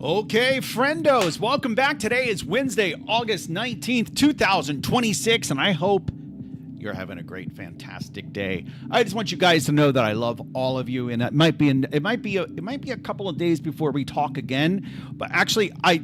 Okay, friendos, welcome back. Today is Wednesday, August 19th, 2026, and I hope you're having a great, fantastic day. I just want you guys to know that I love all of you, and it might be a couple of days before we talk again. But actually, I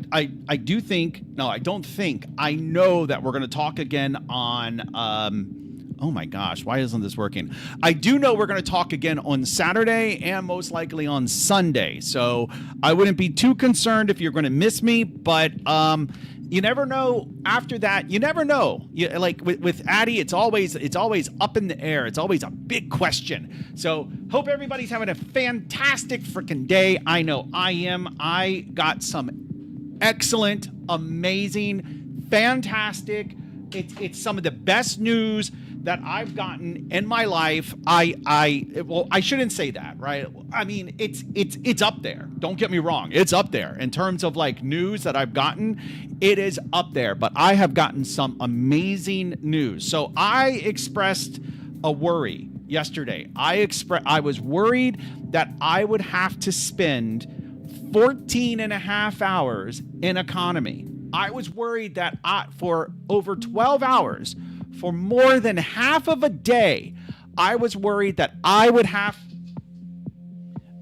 know that we're going to talk again on. Oh my gosh, why isn't this working? I do know we're going to talk again on Saturday and most likely on Sunday. So I wouldn't be too concerned if you're going to miss me, but you never know after that. You never know. Like with Addie, it's always up in the air. It's always a big question. So hope everybody's having a fantastic freaking day. I know I am. I got some excellent, amazing, fantastic. It's some of the best news that I've gotten in my life. I shouldn't say that, right? I mean, it's up there. Don't get me wrong. It's up there in terms of like news that I've gotten. It is up there, but I have gotten some amazing news. So I expressed a worry yesterday. I was worried that I would have to spend 14 and a half hours in economy. I was worried that for over 12 hours, for more than half of a day, I was worried that I would have...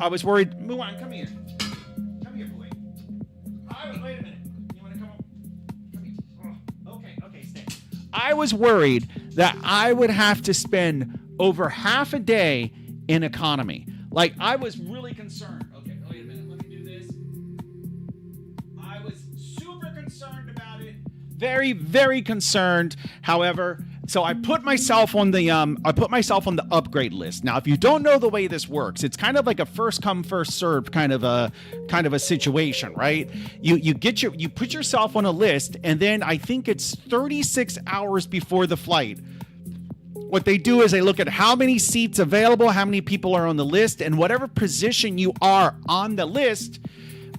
I was worried... Muwaan, come here. Come here, boy. Wait a minute. You want to come on? Come here. Oh, okay, stay. I was worried that I would have to spend over half a day in economy. Like, I was really concerned. Okay, wait a minute. Let me do this. I was super concerned about it. Very, very concerned. However, so I put myself on the upgrade list. Now, if you don't know the way this works, it's kind of like a first come, first served kind of a situation, right? You put yourself on a list, and then I think it's 36 hours before the flight. What they do is they look at how many seats available, how many people are on the list, and whatever position you are on the list.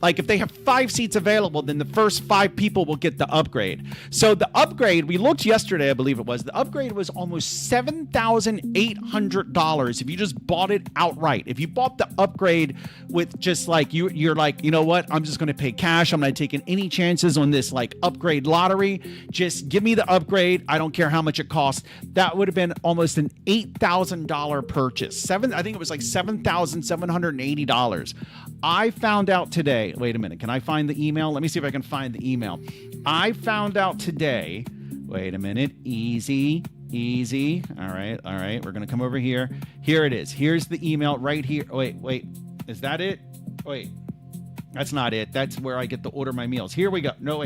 Like if they have 5 seats available, then the first 5 people will get the upgrade. So the upgrade, we looked yesterday, I believe it was, the upgrade was almost $7,800 if you just bought it outright. If you bought the upgrade with just like, you're like, you know what, I'm just going to pay cash. I'm not taking any chances on this like upgrade lottery. Just give me the upgrade. I don't care how much it costs. That would have been almost an $8,000 purchase. I think it was like $7,780. I found out today, wait a minute, can I find the email? Let me see if I can find the email. I found out today, wait a minute, easy. All right, we're going to come over here. Here it is. Here's the email right here. Wait, is that it? Wait, that's not it. That's where I get to order my meals. Here we go. No.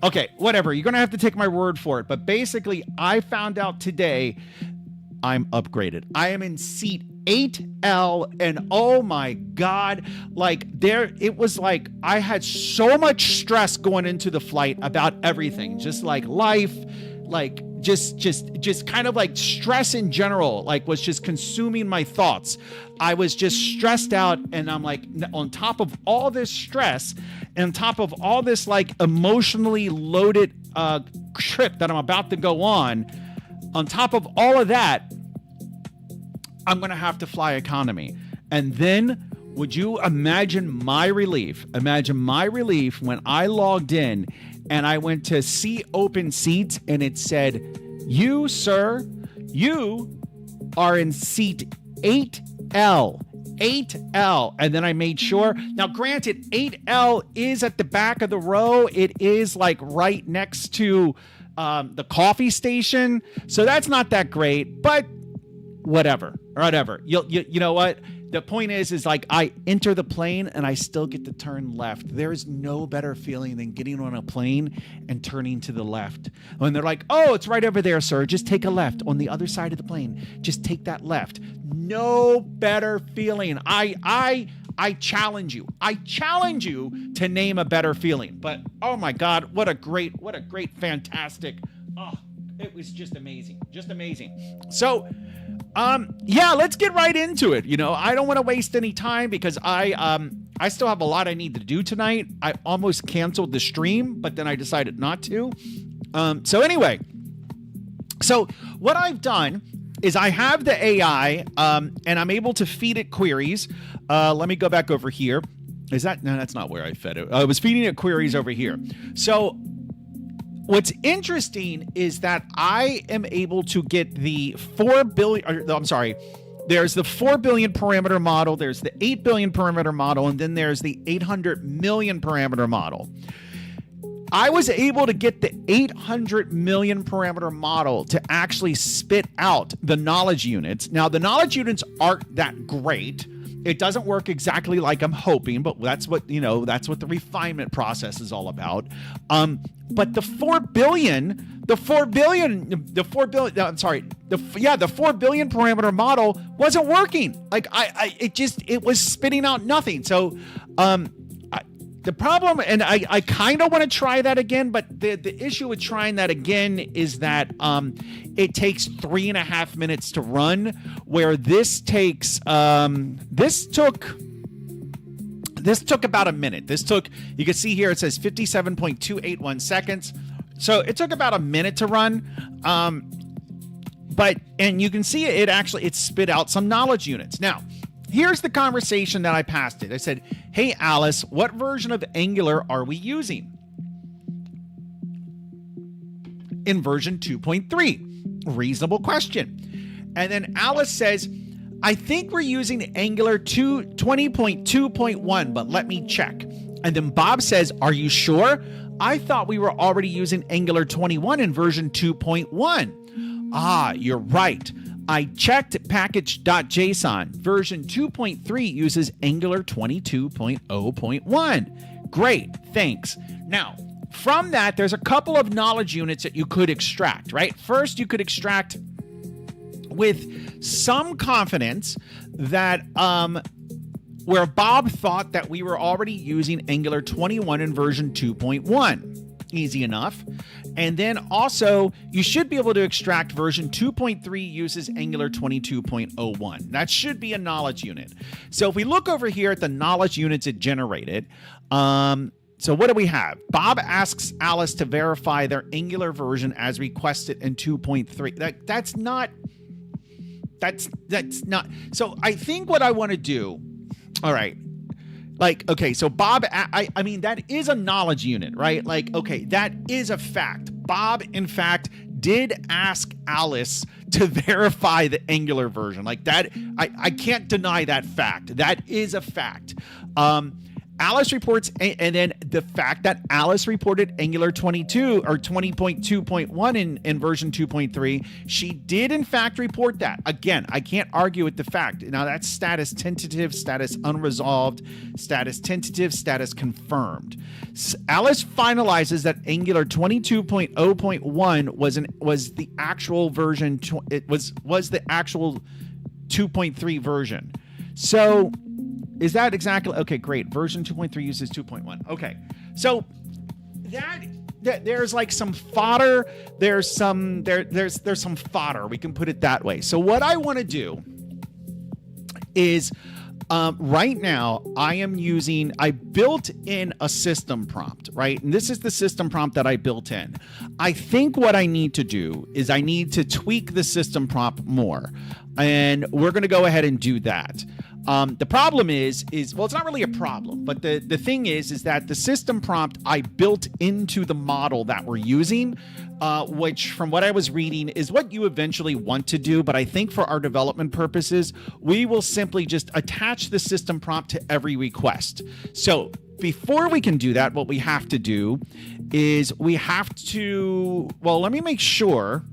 Okay, whatever. You're going to have to take my word for it. But basically, I found out today I'm upgraded. I am in seat 8L, and oh my God, it was like I had so much stress going into the flight about everything, just like life, like just kind of like stress in general, like was just consuming my thoughts. I was just stressed out, and I'm like, on top of all this stress, and on top of all this like emotionally loaded trip that I'm about to go on top of all of that, I'm going to have to fly economy. And then would you imagine my relief? Imagine my relief when I logged in and I went to see open seats, and it said, you, sir, you are in seat 8L. 8L. And then I made sure. Now, granted, 8L is at the back of the row. It is like right next to the coffee station. So that's not that great, but whatever. You know what? The point is like I enter the plane and I still get to turn left. There is no better feeling than getting on a plane and turning to the left. When they're like, oh, it's right over there, sir. Just take a left on the other side of the plane. Just take that left. No better feeling. I challenge you. I challenge you to name a better feeling. But oh my God, what a great, fantastic. Oh, it was just amazing. So, yeah, let's get right into it. You know, I don't want to waste any time because I still have a lot I need to do tonight. I almost canceled the stream, but then I decided not to. So anyway, so what I've done is I have the AI, and I'm able to feed it queries. Let me go back over here. Is that, no, that's not where I fed it. I was feeding it queries over here. So what's interesting is that I am able to get the 4 billion, I'm sorry, there's the 4 billion parameter model, there's the 8 billion parameter model, and then there's the 800 million parameter model. I was able to get the 800 million parameter model to actually spit out the knowledge units. Now, the knowledge units aren't that great. It doesn't work exactly like I'm hoping, but that's what, that's what the refinement process is all about. But the 4 billion parameter model wasn't working. Like it was spitting out nothing. So, the problem, and I kind of want to try that again, but the issue with trying that again is that it takes 3.5 minutes to run, where this takes this took about a minute. You can see here it says 57.281 seconds, so it took about a minute to run. And you can see it spit out some knowledge units. Now, here's the conversation that I passed it. I said, "Hey, Alice, what version of Angular are we using?" In version 2.3. Reasonable question. And then Alice says, "I think we're using Angular 20.2.1, but let me check." And then Bob says, "Are you sure? I thought we were already using Angular 21 in version 2.1. Ah, you're right. I checked package.json. Version 2.3 uses Angular 22.0.1. Great, thanks. Now, from that, there's a couple of knowledge units that you could extract, right? First, you could extract with some confidence that where Bob thought that we were already using Angular 21 in version 2.1. Easy enough. And then also, you should be able to extract version 2.3 uses Angular 22.01. That should be a knowledge unit. So if we look over here at the knowledge units it generated, so what do we have? Bob asks Alice to verify their Angular version as requested in 2.3. That's not. So I think what I want to do, all right. Like, okay, so Bob, I mean, that is a knowledge unit, right? Like, okay, that is a fact. Bob, in fact, did ask Alice to verify the Angular version. Like that, I can't deny that fact. That is a fact. Alice reports, and then the fact that Alice reported Angular 22 or 20.2.1 in version 2.3, she did in fact report that. Again, I can't argue with the fact. Now that's status tentative, status unresolved, status tentative, status confirmed. Alice finalizes that Angular 22.0.1 was the actual version. It was the actual 2.3 version. So. Is that exactly okay? Great. Version 2.3 uses 2.1. Okay, so that there's like some fodder. There's some fodder. We can put it that way. So what I want to do is right now I built in a system prompt, right? And this is the system prompt that I built in. I think what I need to do is I need to tweak the system prompt more, and we're going to go ahead and do that. The problem is well, it's not really a problem, but the thing is that the system prompt I built into the model that we're using, which from what I was reading is what you eventually want to do. But I think for our development purposes, we will simply just attach the system prompt to every request. So before we can do that, what we have to do is well, let me make sure.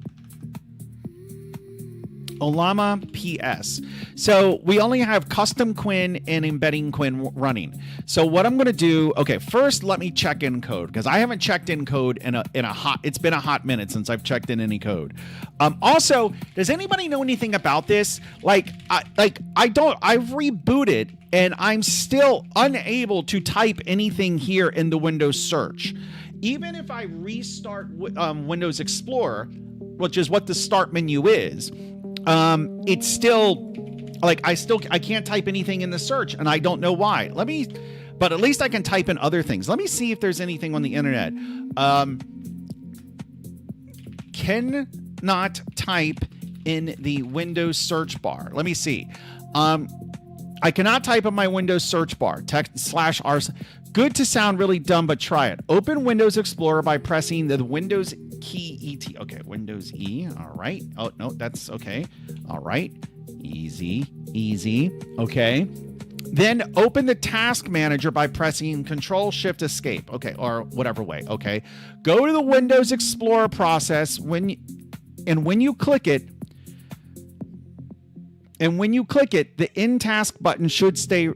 Olama PS. So we only have custom Quinn and embedding Quinn running. So what I'm going to do, okay, first let me check in code, because I haven't checked in code it's been a hot minute since I've checked in any code. Also, does anybody know anything about this? I've rebooted and I'm still unable to type anything here in the Windows search. Even if I restart Windows Explorer, which is what the start menu is, it's still I can't type anything in the search, and I don't know why. But at least I can type in other things. Let me see if there's anything on the internet. Cannot type in the Windows search bar. Let me see. I cannot type in my Windows search bar. Text /r. Good to sound really dumb, but try it. Open Windows Explorer by pressing the Windows key ET. Okay, Windows E. All right. Oh, no, that's okay. All right. Easy. Okay. Then open the Task Manager by pressing Control-Shift-Escape. Okay, or whatever way. Okay. Go to the Windows Explorer process when you click it, the in task button should say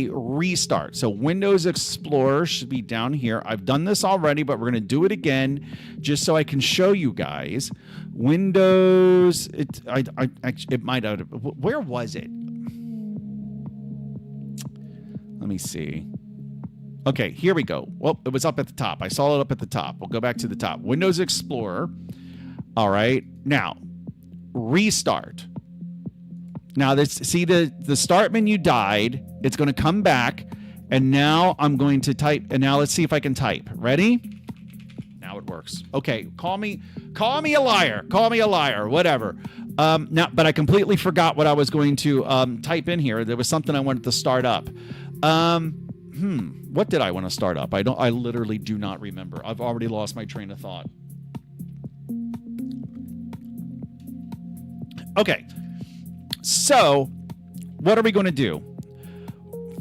restart. So Windows Explorer should be down here. I've done this already, but we're going to do it again just so I can show you guys. Windows, it might have, where was it? Let me see. Okay, here we go. Well, it was up at the top. I saw it up at the top. We'll go back to the top. Windows Explorer. All right. Now, restart. Now, see the start menu died. It's going to come back. And now I'm going to type. And now let's see if I can type. Ready? Now it works. Okay. Call me a liar. Call me a liar. Whatever. Now, but I completely forgot what I was going to type in here. There was something I wanted to start up. What did I want to start up? I literally do not remember. I've already lost my train of thought. Okay. So, what are we going to do?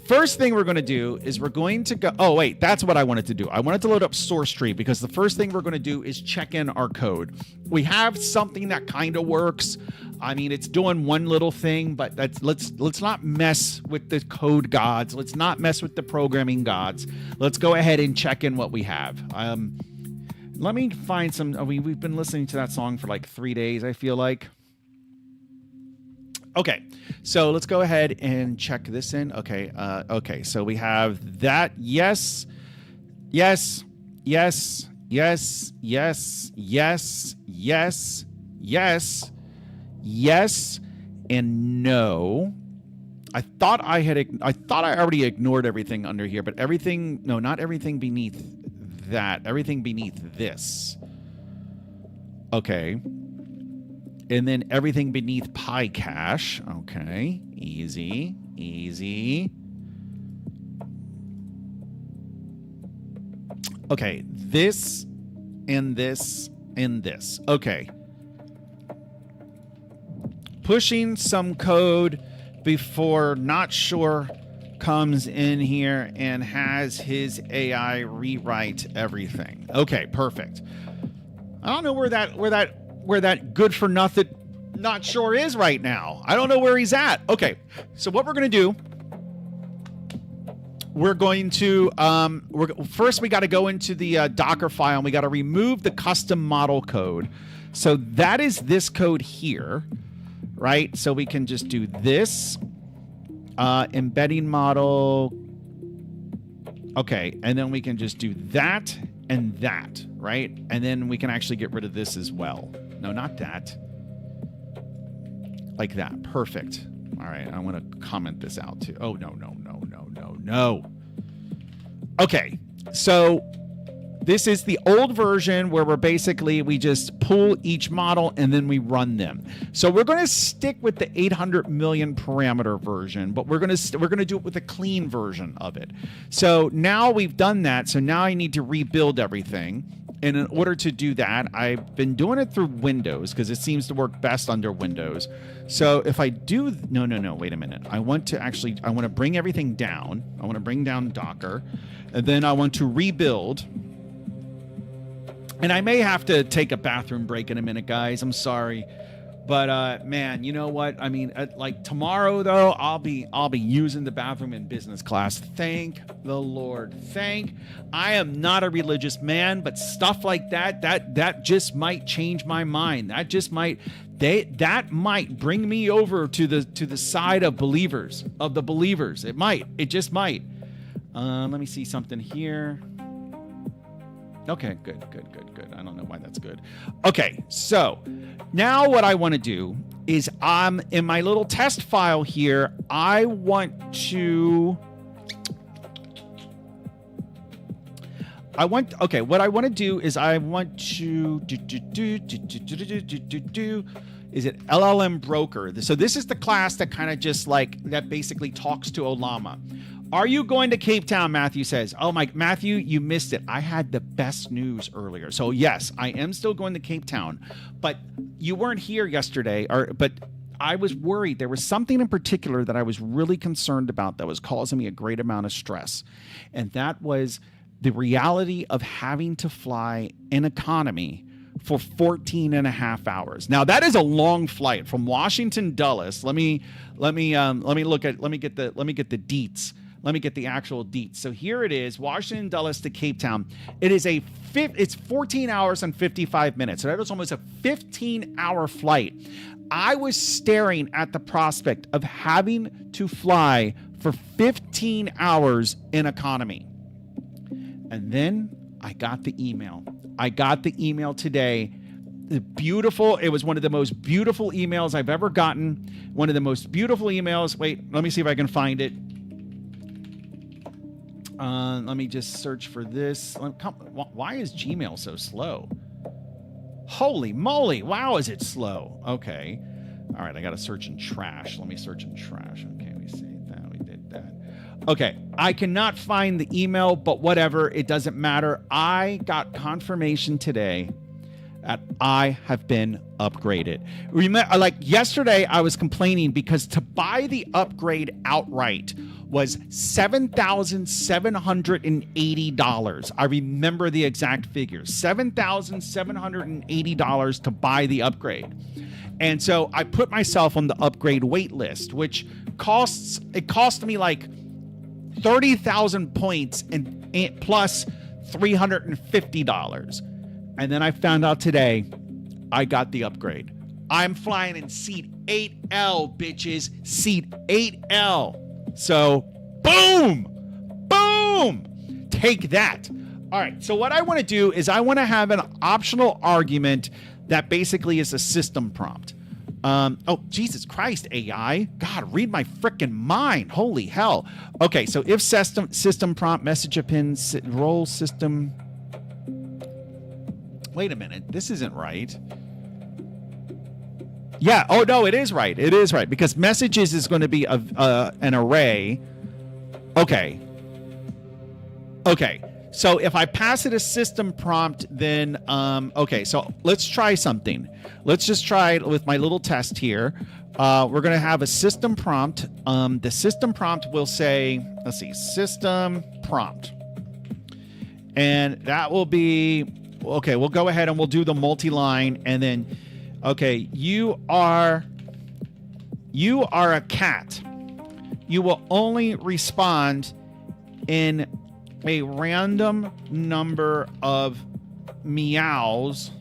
First thing we're going to do is we're going to go... Oh, wait. That's what I wanted to do. I wanted to load up SourceTree because the first thing we're going to do is check in our code. We have something that kind of works. I mean, it's doing one little thing, but let's not mess with the code gods. Let's not mess with the programming gods. Let's go ahead and check in what we have. Let me find some... we've been listening to that song for like 3 days, I feel like. Okay, so let's go ahead and check this in. Okay, okay, so we have that. Yes, yes, yes, yes, yes, yes, yes, yes, yes, and no. I thought I already ignored everything under here, but everything, no, not everything beneath that. Everything beneath this. Okay. And then everything beneath Pi Cache. Okay. Easy. Easy. Okay. This and this and this. Okay. Pushing some code before NotSure comes in here and has his AI rewrite everything. Okay, perfect. I don't know where that good for nothing NotSure is right now. I don't know where he's at. Okay, so what we're going to do, we're going to first we got to go into the Docker file and we got to remove the custom model code. So that is this code here, right? So we can just do this embedding model. Okay, and then we can just do that and that, right? And then we can actually get rid of this as well. No, not that. Like that. Perfect. All right. I want to comment this out too. Oh, no. Okay. So this is the old version where we just pull each model and then we run them. So we're going to stick with the 800 million parameter version, but we're going to do it with a clean version of it. So now we've done that. So now I need to rebuild everything. And in order to do that, I've been doing it through Windows because it seems to work best under Windows. So if I do... No, wait a minute. I want to bring everything down. I want to bring down Docker. And then I want to rebuild. And I may have to take a bathroom break in a minute, guys. I'm sorry. But man, you know what? I mean, like tomorrow though, I'll be using the bathroom in business class. Thank the Lord. I am not a religious man, but stuff like that just might change my mind. That might bring me over to the side of believers, of the believers. It just might. Let me see something here. Okay, good. I don't know why that's good. Okay, so now what I want to do is in my little test file here, what I want to do is I want to is it LLM broker? So this is the class that kind of just like, that basically talks to Olama. Are you going to Cape Town? Matthew says. Oh my, Matthew, you missed it. I had the best news earlier. So yes, I am still going to Cape Town, but you weren't here yesterday, but I was worried. There was something in particular that I was really concerned about that was causing me a great amount of stress. And that was the reality of having to fly in economy for 14 and a half hours. Now that is a long flight from Washington Dulles. Let me get the deets. Let me get the actual deets. So here it is, Washington Dulles to Cape Town. It's 14 hours and 55 minutes. So that was almost a 15-hour flight. I was staring at the prospect of having to fly for 15 hours in economy. And then I got the email. I got the email today. It was one of the most beautiful emails I've ever gotten. One of the most beautiful emails. Wait, let me see if I can find it. Let me just search for this. Why is Gmail so slow? Holy moly. Wow, is it slow? Okay. All right, I got to search in trash. Let me search in trash. Okay, we saved that. We did that. Okay, I cannot find the email, but whatever. It doesn't matter. I got confirmation today that I have been upgraded. Remember, like yesterday, I was complaining because to buy the upgrade outright was $7,780. I remember the exact figure, $7,780 to buy the upgrade. And so I put myself on the upgrade wait list, which cost me like 30,000 points and plus $350. And then I found out today I got the upgrade. I'm flying in seat 8L, bitches. Seat 8L. So, boom! Boom! Take that. All right, so what I want to do is I want to have an optional argument that basically is a system prompt. Oh, Jesus Christ, AI. God, read my freaking mind. Holy hell. Okay, so if system prompt, message append, roll system. Wait a minute. This isn't right. Yeah. Oh, no, it is right. It is right because messages is going to be an array. Okay. Okay. So if I pass it a system prompt, then, okay, so let's try something. Let's just try it with my little test here. We're going to have a system prompt. The system prompt will say, let's see, system prompt. And that will be, okay, we'll go ahead and we'll do the multi-line and then, okay, you are a cat. You will only respond in a random number of meows.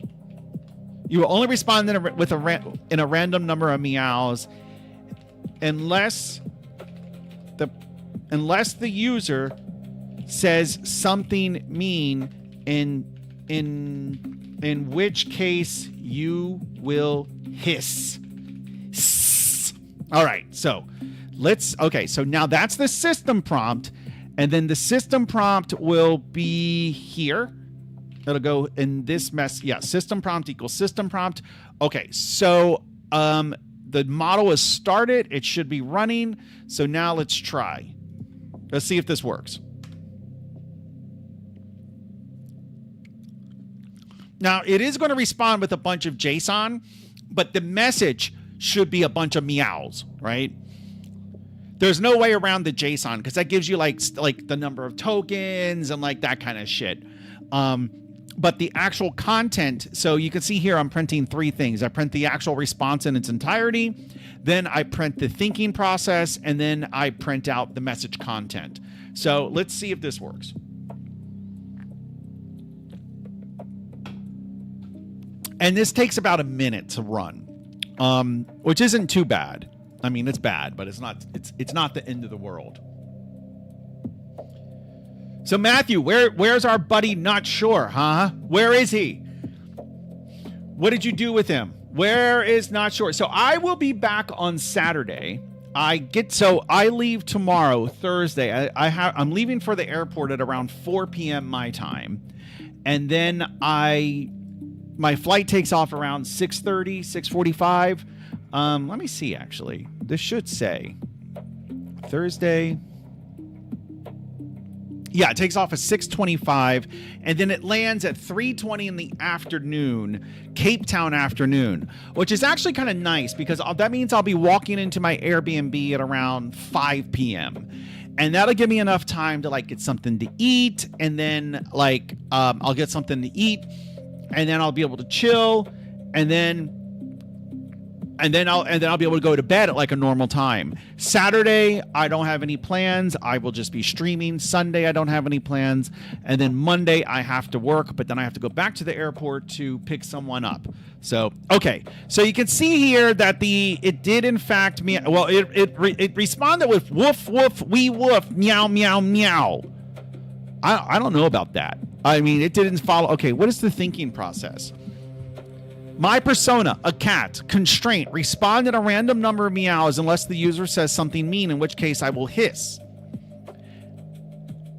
You will only respond in a random number of meows unless the user says something mean, in which case you will hiss. All right, so so now that's the system prompt. And then the system prompt will be here. It'll go in this mess. Yeah, system prompt equals system prompt. Okay, so the model is started. It should be running. So now let's try. Let's see if this works. Now, it is going to respond with a bunch of JSON, but the message should be a bunch of meows, right? There's no way around the JSON because that gives you like the number of tokens and like that kind of shit. But the actual content, so you can see here I'm printing three things. I print the actual response in its entirety, then I print the thinking process, and then I print out the message content. So let's see if this works. And this takes about a minute to run, which isn't too bad. I mean, it's bad, but it's not the end of the world. So Matthew, where's our buddy NotSure, huh? Where is he? What did you do with him? Where is NotSure? So I will be back on Saturday. I leave tomorrow, Thursday. I'm leaving for the airport at around 4 p.m. my time. And then my flight takes off around 6:30, 6:45. Let me see, actually. This should say Thursday. Yeah, it takes off at 6:25, and then it lands at 3:20 in the afternoon, Cape Town afternoon, which is actually kind of nice because that means I'll be walking into my Airbnb at around 5 p.m. And that'll give me enough time to like get something to eat, and then like I'll get something to eat, and then I'll be able to chill, and then I'll be able to go to bed at like a normal time. Saturday, I don't have any plans. I will just be streaming. Sunday, I don't have any plans. And then Monday, I have to work, but then I have to go back to the airport to pick someone up. So, okay. So you can see here that it did in fact, it responded with woof, woof, wee, woof, meow, meow, meow. I don't know about that. I mean, it didn't follow. Okay, what is the thinking process? My persona, a cat, constraint, respond in a random number of meows unless the user says something mean, in which case I will hiss.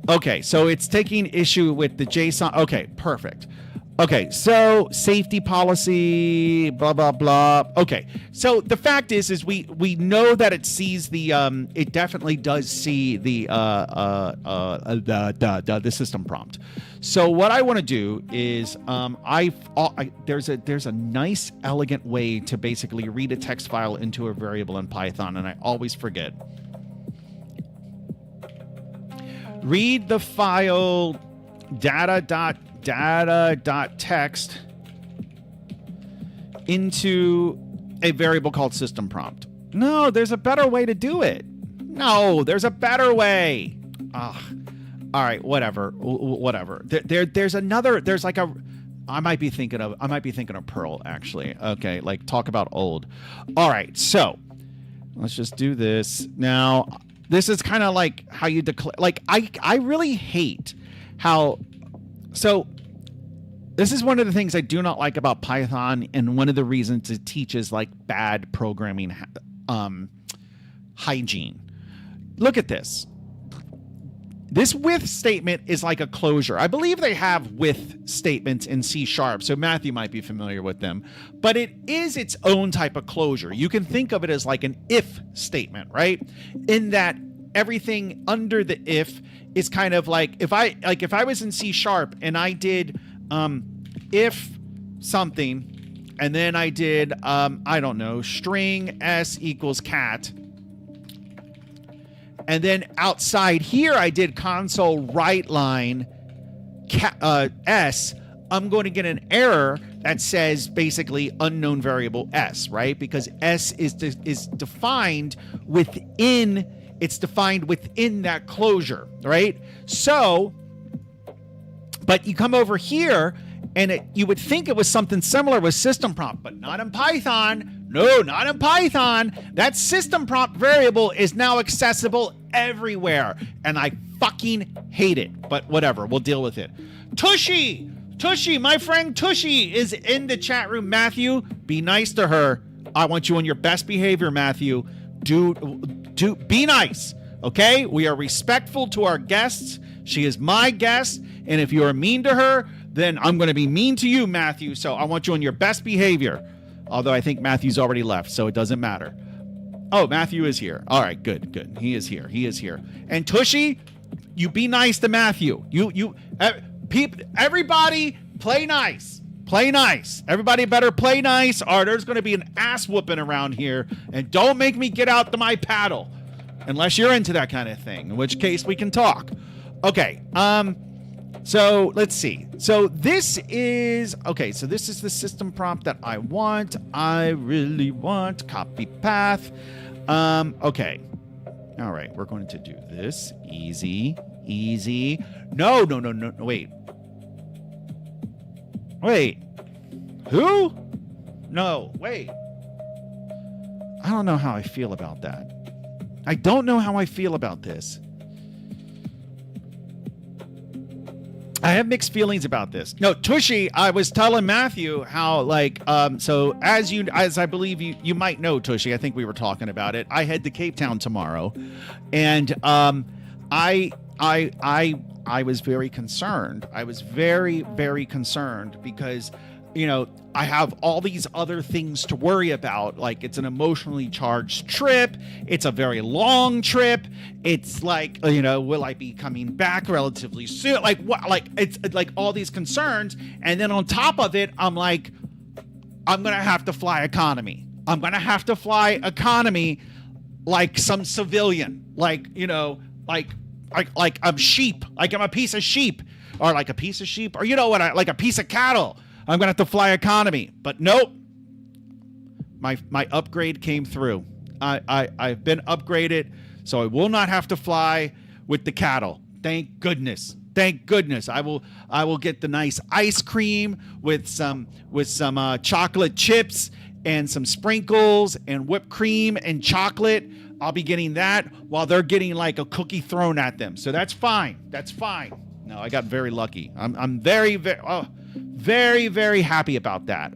Okay, so it's taking issue with the JSON. Okay, perfect. Okay, so safety policy, blah, blah, blah. Okay, so the fact is we know that it sees it definitely does see the system prompt. So what I want to do is there's a nice, elegant way to basically read a text file into a variable in Python, and I always forget. Read the file data.text into a variable called system prompt. No, there's a better way to do it. No, there's a better way. Ugh. All right, whatever. There's like a, I might be thinking of Perl, actually. Okay, like talk about old. All right, so let's just do this. Now, this is kind of like how you declare, like I really hate how, so this is one of the things I do not like about Python, and one of the reasons it teaches like bad programming hygiene. Look at this. This with statement is like a closure. I believe they have with statements in C#, so Matthew might be familiar with them, but it is its own type of closure. You can think of it as like an if statement, right? In that everything under the if is kind of like, if I was in C# and I did if something, and then I did I don't know, string s equals cat, and then outside here I did console write line s, I'm going to get an error that says basically unknown variable s, right? Because s is defined within, it's defined within that closure, right? So, but you come over here and you would think it was something similar with system prompt, but not in Python. No, not in Python. That system prompt variable is now accessible everywhere, and I fucking hate it. But whatever, we'll deal with it. Tushy, my friend Tushy is in the chat room. Matthew, be nice to her. I want you on your best behavior, Matthew. Be nice, okay? We are respectful to our guests. She is my guest, and if you are mean to her, then I'm going to be mean to you, Matthew. So I want you on your best behavior. Although I think Matthew's already left, so it doesn't matter. Oh, Matthew is here. All right, good. He is here. And Tushy, you be nice to Matthew. Everybody play nice. Play nice. Everybody better play nice, or there's going to be an ass whooping around here. And don't make me get out to my paddle, unless you're into that kind of thing, in which case we can talk. Okay. So let's see. So this is the system prompt that I want. I really want copy path. Okay. All right. We're going to do this. Easy. No. Wait. Who? No. Wait. I don't know how I feel about that. I don't know how I feel about this. I have mixed feelings about this. No, Tushy, I was telling Matthew how, like, so as I believe you might know, Tushy, I think we were talking about it. I head to Cape Town tomorrow, and I was very concerned. I was very, very concerned because I have all these other things to worry about. Like, it's an emotionally charged trip. It's a very long trip. It's like, will I be coming back relatively soon? Like, what? Like, it's like all these concerns. And then on top of it, I'm like, I'm going to have to fly economy. I'm going to have to fly economy like some civilian, like I'm sheep, like I'm a piece of sheep, or like a piece of sheep, or like a piece of cattle. I'm gonna have to fly economy, but nope. My upgrade came through. I've been upgraded, so I will not have to fly with the cattle. Thank goodness. Thank goodness. I will get the nice ice cream with some chocolate chips and some sprinkles and whipped cream and chocolate. I'll be getting that while they're getting like a cookie thrown at them. So that's fine. That's fine. No, I got very lucky. I'm very, very, very happy about that.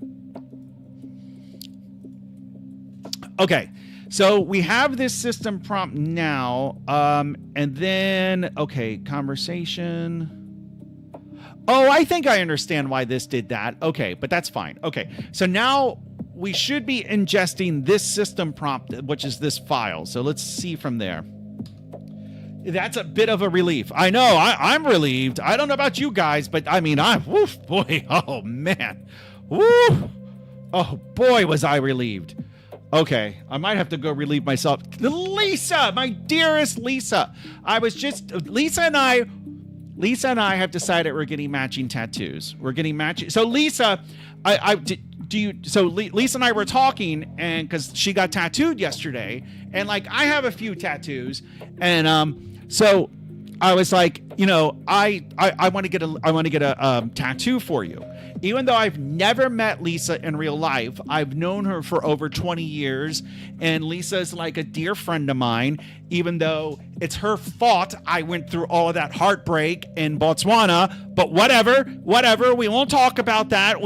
Okay, so we have this system prompt now, and then, okay, conversation. Oh, I think I understand why this did that. Okay, but that's fine. Okay, so now we should be ingesting this system prompt, which is this file. So let's see from there. That's a bit of a relief. I know, I'm relieved. I don't know about you guys, but I mean, boy, oh man. Woo! Oh boy, was I relieved. Okay, I might have to go relieve myself. Lisa, my dearest Lisa. Lisa and I have decided we're getting matching tattoos. We're getting matching. So Lisa, Lisa and I were talking, and because she got tattooed yesterday, and like I have a few tattoos, and so I was like, I want to get a tattoo for you. Even though I've never met Lisa in real life, I've known her for over 20 years, and Lisa is like a dear friend of mine, even though it's her fault I went through all of that heartbreak in Botswana. But whatever, we won't talk about that.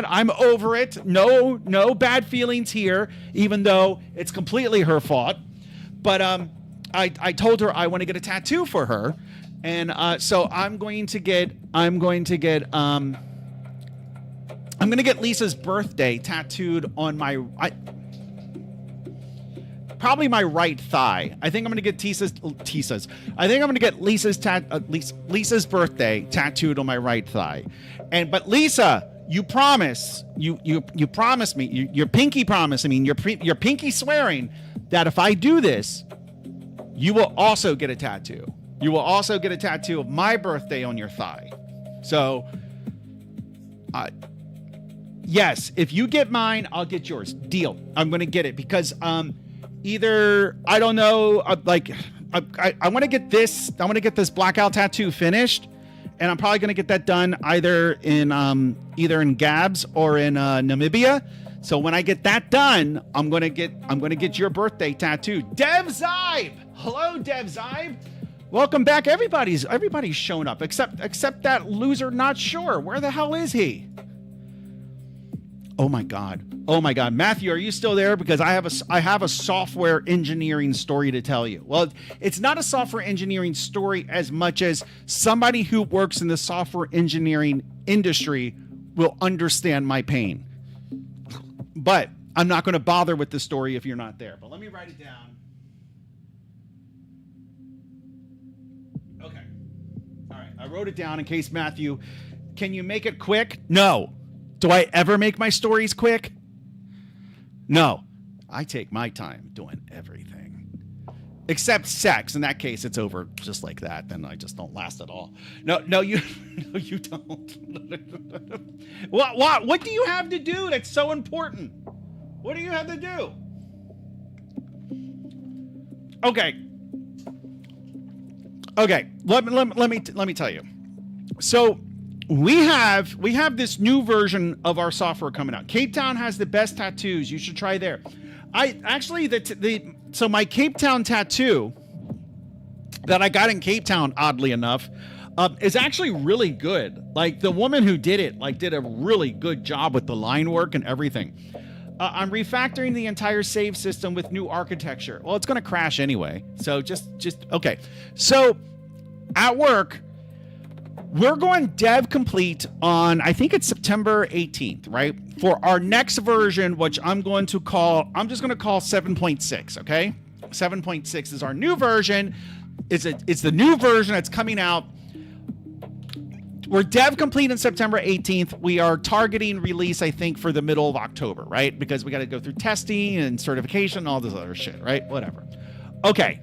I'm over it. No bad feelings here, even though it's completely her fault. But I told her I want to get a tattoo for her, and so I'm going to get Lisa's birthday tattooed on probably my right thigh. I think I'm going to get I think I'm going to get Lisa's birthday tattooed on my right thigh. But Lisa, you promise, you promise me, your pinky promise, your pinky swearing that if I do this, you will also get a tattoo. You will also get a tattoo of my birthday on your thigh. So, yes, if you get mine, I'll get yours. Deal. I'm going to get it because either, I don't know, I want to get this. I want to get this blackout tattoo finished, and I'm probably going to get that done either in Gabs or in Namibia. So when I get that done, I'm going to get your birthday tattoo. Dev Zibe. Hello, Dev Zibe. Welcome back. Everybody's showing up except that loser NotSure. Where the hell is he? Oh my God. Matthew, are you still there? Because I have a software engineering story to tell you. Well, it's not a software engineering story as much as somebody who works in the software engineering industry will understand my pain. But I'm not going to bother with the story if you're not there. But let me write it down. Okay. All right. I wrote it down in case Matthew. Can you make it quick? No. Do I ever make my stories quick? No. I take my time doing everything. Except sex. In that case, it's over just like that. Then I just don't last at all. No, you don't. What do you have to do that's so important? What do you have to do? Okay. Let me tell you. So we have this new version of our software coming out. Cape Town has the best tattoos. You should try there. So my Cape Town tattoo that I got in Cape Town, oddly enough, is actually really good. Like the woman who did it, did a really good job with the line work and everything. I'm refactoring the entire save system with new architecture. Well, it's going to crash anyway. So just okay. So at work, we're going dev complete on, I think it's September 18th, right? For our next version, which I'm just going to call 7.6, okay? 7.6 is our new version. It's the new version that's coming out. We're dev complete on September 18th. We are targeting release, I think, for the middle of October, right? Because we got to go through testing and certification and all this other shit, right? Whatever. Okay.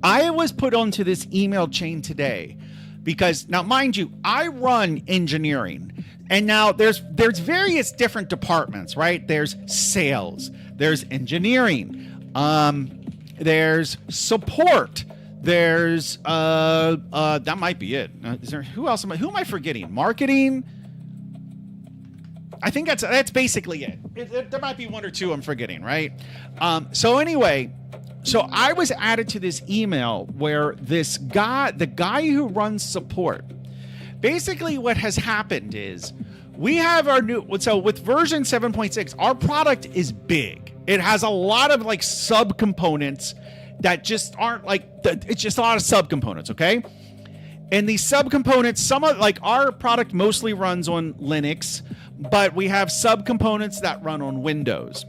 I was put onto this email chain today because, now mind you, I run engineering, and now there's various different departments, right? There's sales, there's engineering, there's support, there's that might be it. Who am I forgetting? Marketing. I think that's basically it. There might be one or two I'm forgetting, right? So anyway, so I was added to this email where the guy who runs support, basically what has happened is we have so with version 7.6, our product is big. It has a lot of like subcomponents that just aren't it's just a lot of subcomponents, okay? And these subcomponents, some of like our product mostly runs on Linux, but we have subcomponents that run on Windows.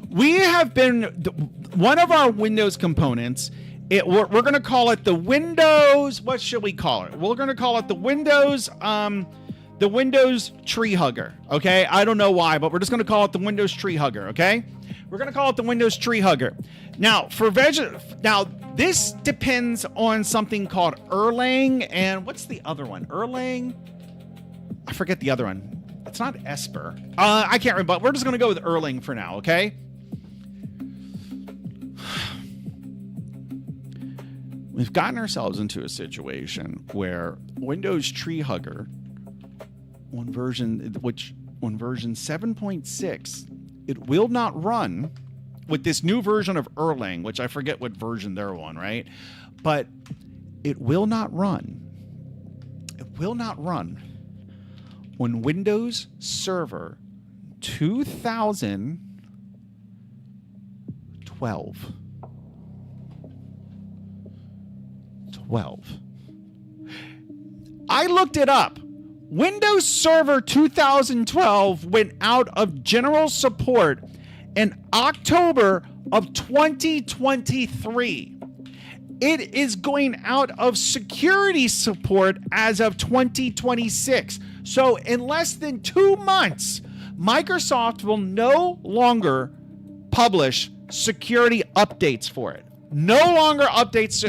We have been one of our Windows components. We're going to call it the Windows. What should we call it? We're going to call it the Windows tree hugger. Okay, I don't know why, but we're just going to call it the Windows tree hugger. Okay, we're going to call it the Windows tree hugger. Now this depends on something called Erlang, and what's the other one? Erlang. I forget the other one. It's not Esper. I can't remember. But we're just going to go with Erlang for now. Okay. We've gotten ourselves into a situation where Windows Tree Hugger on version 7.6, it will not run with this new version of Erlang, which I forget what version they're on, right? But it will not run. It will not run on Windows Server 2012. I looked it up. Windows Server 2012 went out of general support in October of 2023. It is going out of security support as of 2026. So in less than 2 months, Microsoft will no longer publish security updates for it. No longer updates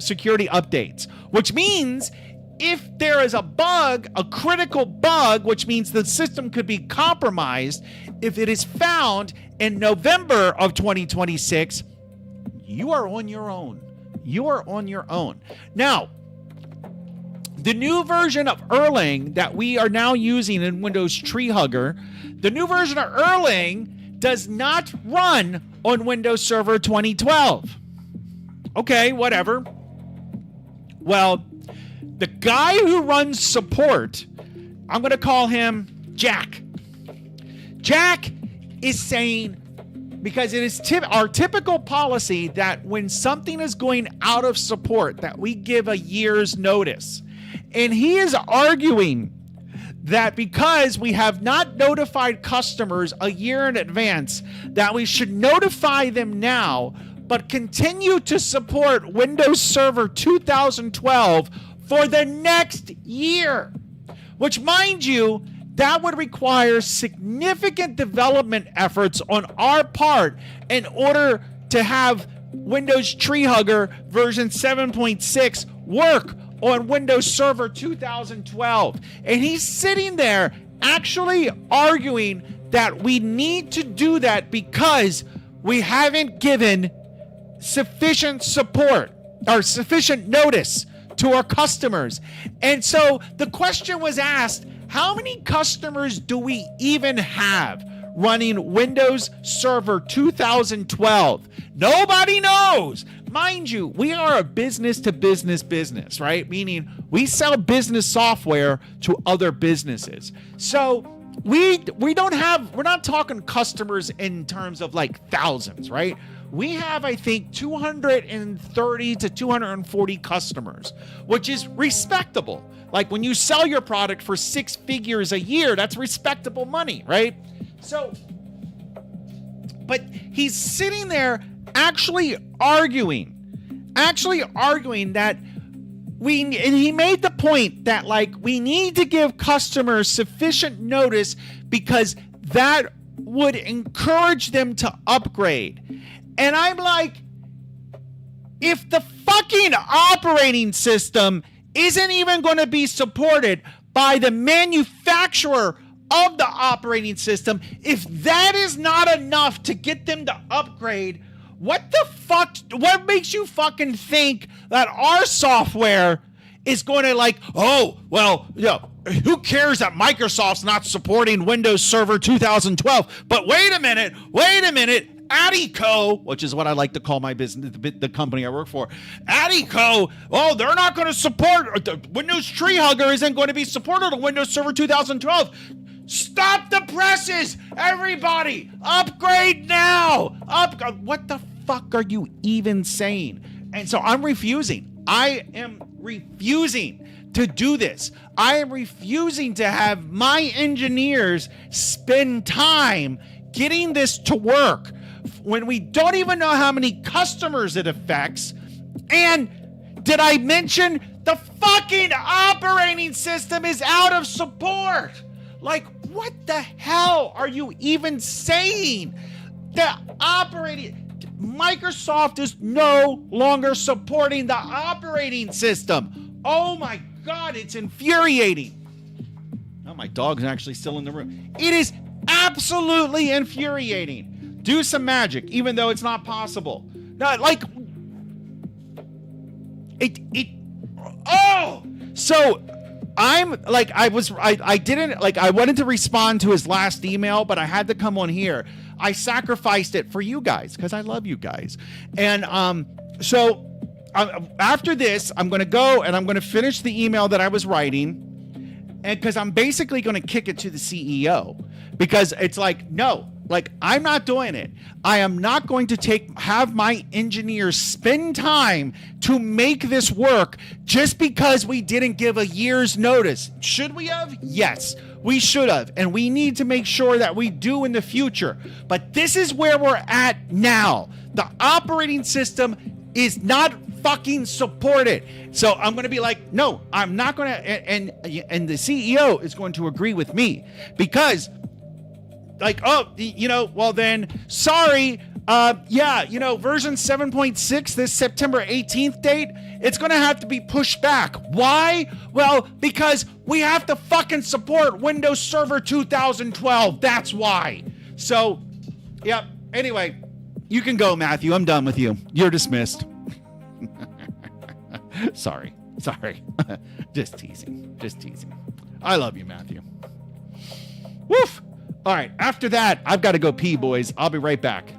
security updates, which means if there is a bug, a critical bug, which means the system could be compromised, if it is found in November of 2026, you are on your own. You are on your own. Now, the new version of Erlang that we are now using in Windows Tree Hugger, the new version of Erlang does not run on Windows Server 2012. Okay, whatever. Well, the guy who runs support, I'm going to call him Jack. Jack is saying, because it is our typical policy that when something is going out of support, that we give a year's notice. And he is arguing that because we have not notified customers a year in advance, that we should notify them now, but continue to support Windows Server 2012 for the next year. Which, mind you, that would require significant development efforts on our part in order to have Windows Tree Hugger version 7.6 work on Windows Server 2012. And he's sitting there actually arguing that we need to do that because we haven't given sufficient support or sufficient notice to our customers. And so the question was asked, how many customers do we even have running Windows Server 2012? Nobody knows. Mind you, we are a business-to-business business, right? Meaning we sell business software to other businesses. So we're not talking customers in terms of like thousands, right? We have, I think, 230 to 240 customers, which is respectable. Like when you sell your product for 6 figures a year, that's respectable money, right? So, but he's sitting there actually arguing that and he made the point that like we need to give customers sufficient notice because that would encourage them to upgrade. And I'm like, if the fucking operating system isn't even going to be supported by the manufacturer of the operating system, if that is not enough to get them to upgrade, what makes you fucking think that our software is going to like, oh, well, who cares that Microsoft's not supporting Windows Server 2012? But wait a minute, Adico, which is what I like to call my business, the company I work for, Adico, oh, they're not going to support, the Windows Tree Hugger isn't going to be supported on Windows Server 2012. Stop the presses, everybody, upgrade now. What the fuck are you even saying? And so I'm refusing. I am refusing to do this. I am refusing to have my engineers spend time getting this to work when we don't even know how many customers it affects. And did I mention the fucking operating system is out of support? Like, what the hell are you even saying? Microsoft is no longer supporting the operating system. Oh my God, it's infuriating. Oh, my dog's actually still in the room. It is absolutely infuriating. Do some magic, even though it's not possible. Not like so I'm like, I wanted to respond to his last email, but I had to come on here. I sacrificed it for you guys because I love you guys. And so after this, I'm going to go and I'm going to finish the email that I was writing. And because I'm basically going to kick it to the CEO because it's like, no, like I'm not doing it. I am not going to have my engineers spend time to make this work just because we didn't give a year's notice. Should we have? Yes, we should have. And we need to make sure that we do in the future. But this is where we're at now. The operating system is not fucking supported. So I'm going to be like, no, I'm not going to. And the CEO is going to agree with me because like, oh, well then, sorry. Version 7.6, this September 18th date, it's going to have to be pushed back. Why? Well, because we have to fucking support Windows Server 2012. That's why. So, yeah, anyway, you can go, Matthew. I'm done with you. You're dismissed. Sorry. Just teasing. I love you, Matthew. Woof. All right, after that, I've got to go pee, boys. I'll be right back.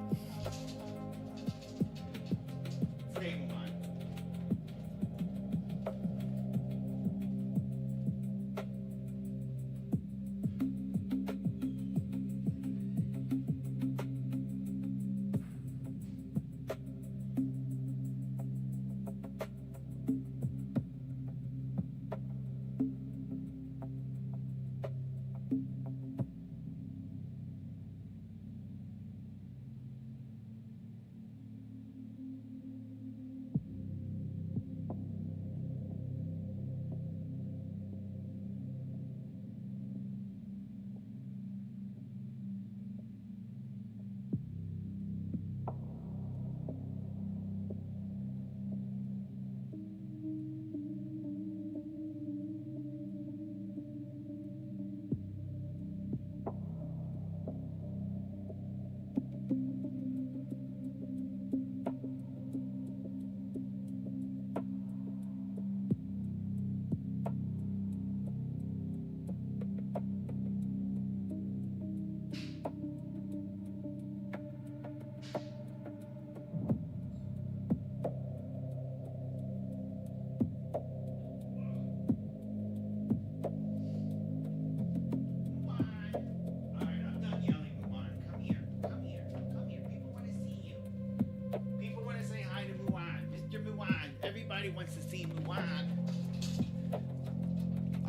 Everybody wants to see Muwaan.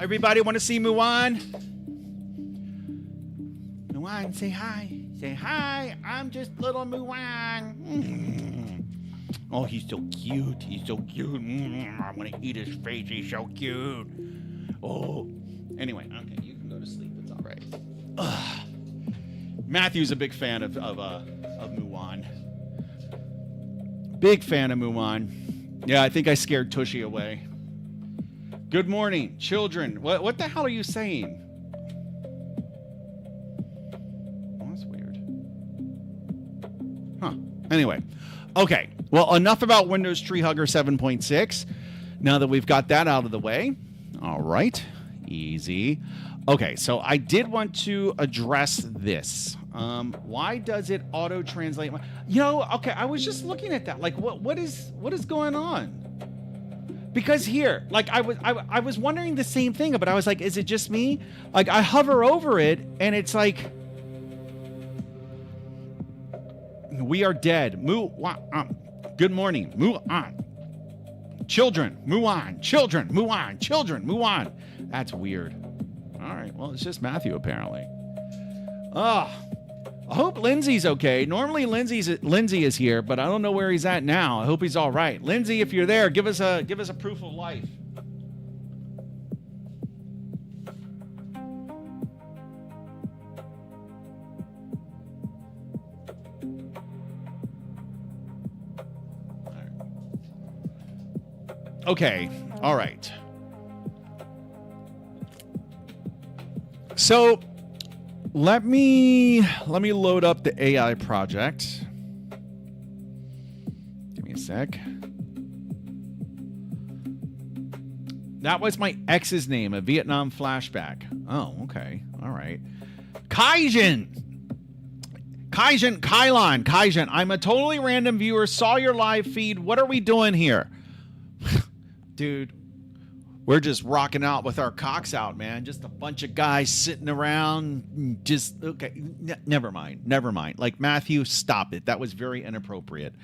Everybody want to see Muwaan? Muwaan, say hi. Say hi. I'm just little Muwaan. Oh, he's so cute. He's so cute. I want to eat his face. He's so cute. Oh. Anyway, okay, you can go to sleep. It's all right. Matthew's a big fan of Muwaan. Big fan of Muwaan. Yeah, I think I scared Tushy away. Good morning, children. What the hell are you saying? Oh, that's weird. Huh. Anyway. Okay. Well, enough about Windows Tree Hugger 7.6. Now that we've got that out of the way. All right. Easy. Okay, so I did want to address this. Why does it auto-translate? Okay, I was just looking at that. Like, what is going on? Because here, like, I was wondering the same thing, but I was like, is it just me? Like, I hover over it, and it's like, we are dead. Good morning. Muwaan. Children. Muwaan. Children. Muwaan. Children. Muwaan. That's weird. All right. Well, it's just Matthew, apparently. I hope Lindsay's okay. Normally, Lindsay is here, but I don't know where he's at now. I hope he's all right. Lindsay, if you're there, give us a proof of life. Okay. All right. So let me load up the AI project. Give me a sec. That was my ex's name, a Vietnam flashback. Oh, okay. All right. Kaizen, I'm a totally random viewer, saw your live feed. What are we doing here? Dude, we're just rocking out with our cocks out, man. Just a bunch of guys sitting around. Just, okay, never mind. Like, Matthew, stop it. That was very inappropriate.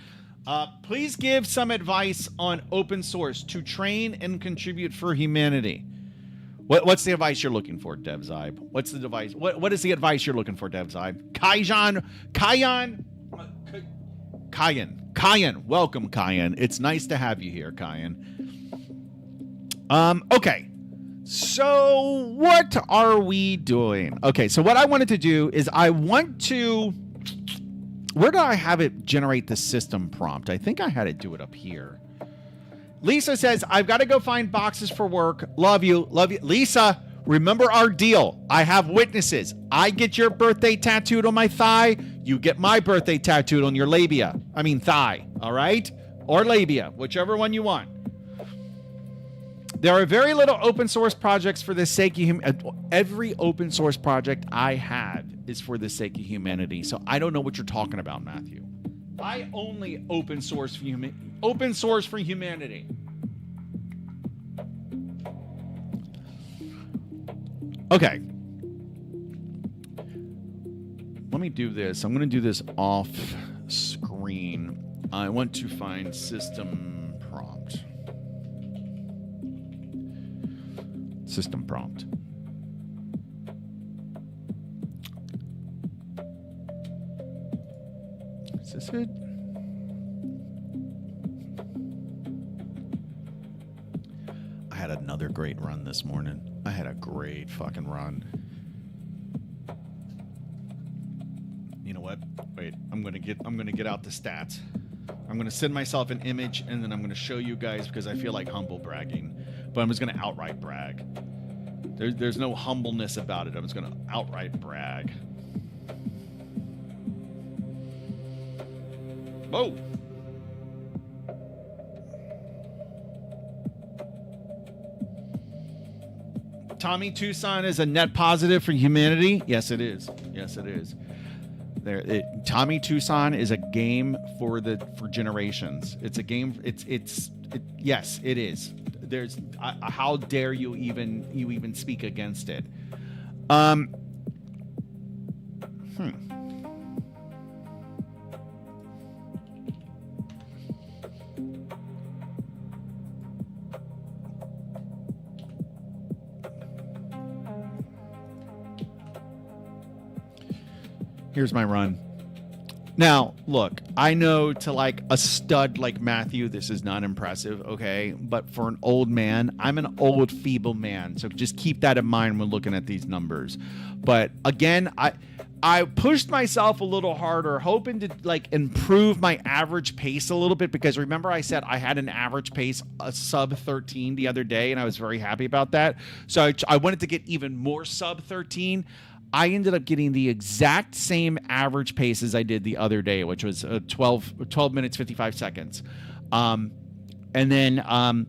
Please give some advice on open source to train and contribute for humanity. What's the advice you're looking for, DevZybe? What's the device? What is the advice you're looking for, DevZybe? Kayan. Welcome, Kayan. It's nice to have you here, Kayan. Okay, so what are we doing? Okay, so what I wanted to do is where do I have it generate the system prompt? I think I had it do it up here. Lisa says, I've got to go find boxes for work. Love you. Lisa, remember our deal. I have witnesses. I get your birthday tattooed on my thigh. You get my birthday tattooed on your thigh, all right? Or labia, whichever one you want. There are very little open source projects for the sake of every open source project I have is for the sake of humanity. So I don't know what you're talking about, Matthew. I only open source for humanity. Okay. Let me do this. I'm going to do this off screen. I want to find system prompt. System prompt. Is this it? I had another great run this morning. I had a great fucking run. You know what? Wait, I'm gonna get out the stats. I'm gonna send myself an image and then I'm gonna show you guys because I feel like humble bragging. But I'm just going to outright brag. There's no humbleness about it. I'm just going to outright brag. Whoa. Tommy Tucson is a net positive for humanity. Yes, it is. Tommy Tucson is a game for generations. It's a game. Yes, it is. How dare you even speak against it? Here's my run. Now, look, I know to like a stud like Matthew, this is not impressive, okay? But for an old man, I'm an old, feeble man. So just keep that in mind when looking at these numbers. But again, I pushed myself a little harder, hoping to like improve my average pace a little bit, because remember I said I had an average pace a sub 13 the other day, and I was very happy about that. So I wanted to get even more sub 13. I ended up getting the exact same average pace as I did the other day, which was 12 minutes, 55 seconds. And then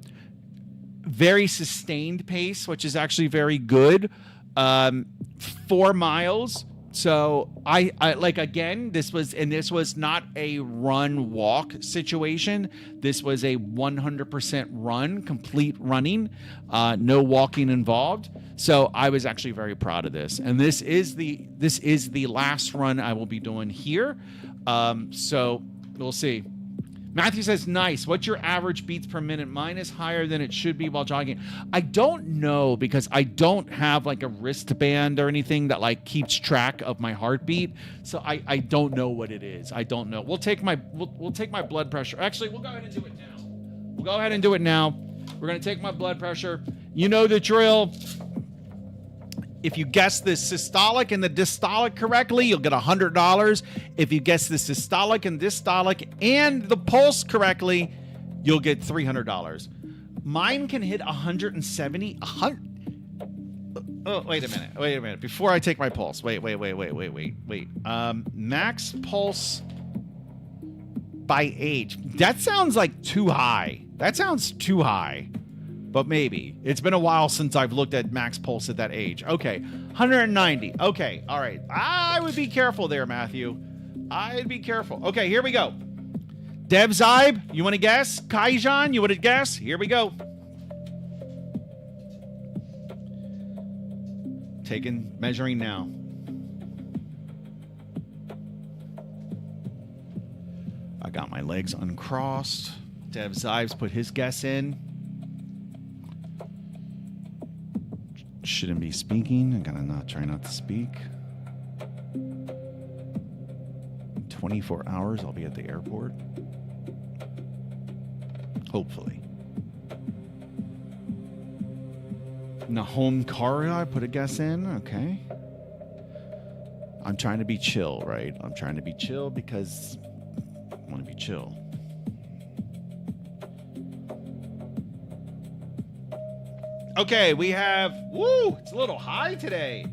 very sustained pace, which is actually very good. 4 miles. So I like, again, this was not a run walk situation. This was a 100% run, complete running, no walking involved. So I was actually very proud of this. And this is the last run I will be doing here. So we'll see. Matthew says, nice. What's your average beats per minute? Mine is higher than it should be while jogging. I don't know, because I don't have like a wristband or anything that like keeps track of my heartbeat. So I don't know what it is. I don't know. We'll take my blood pressure. Actually, we'll go ahead and do it now. We'll go ahead and do it now. We're going to take my blood pressure. You know the drill. If you guess the systolic and the diastolic correctly, you'll get $100. If you guess the systolic and diastolic and the pulse correctly, you'll get $300. Mine can hit 170. Oh, wait a minute. Before I take my pulse, wait. Max pulse by age. That sounds like too high. That sounds too high. But maybe. It's been a while since I've looked at max pulse at that age. Okay, 190. Okay, all right. I would be careful there, Matthew. I'd be careful. Okay, here we go. Dev Zybe, you want to guess? Kaijan, you want to guess? Here we go. Measuring now. I got my legs uncrossed. Dev Zybe's put his guess in. Shouldn't be speaking. I gotta try not to speak. In 24 hours, I'll be at the airport. Hopefully. Nahom Kara, I put a guess in. Okay. I'm trying to be chill, right? I'm trying to be chill because I want to be chill. Okay, we have, it's a little high today.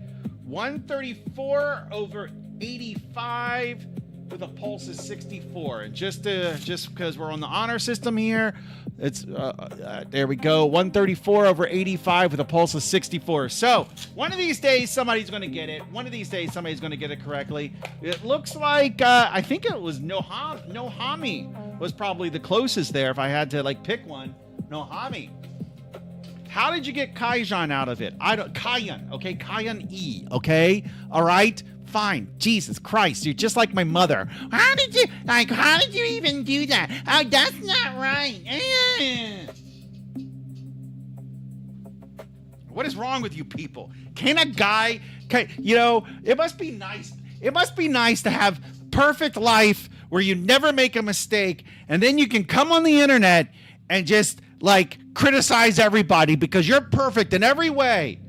134 over 85 with a pulse of 64. And just because we're on the honor system here, it's, there we go. 134 over 85 with a pulse of 64. So one of these days, somebody's going to get it. One of these days, somebody's going to get it correctly. It looks like, I think it was Nohami was probably the closest there if I had to like pick one. Nohami. How did you get Kaijan out of it? Kayan, okay? Kayan E, okay? All right? Fine. Jesus Christ, you're just like my mother. How did you even do that? Oh, that's not right. What is wrong with you people? It must be nice. It must be nice to have perfect life where you never make a mistake, and then you can come on the internet and just like criticize everybody because you're perfect in every way.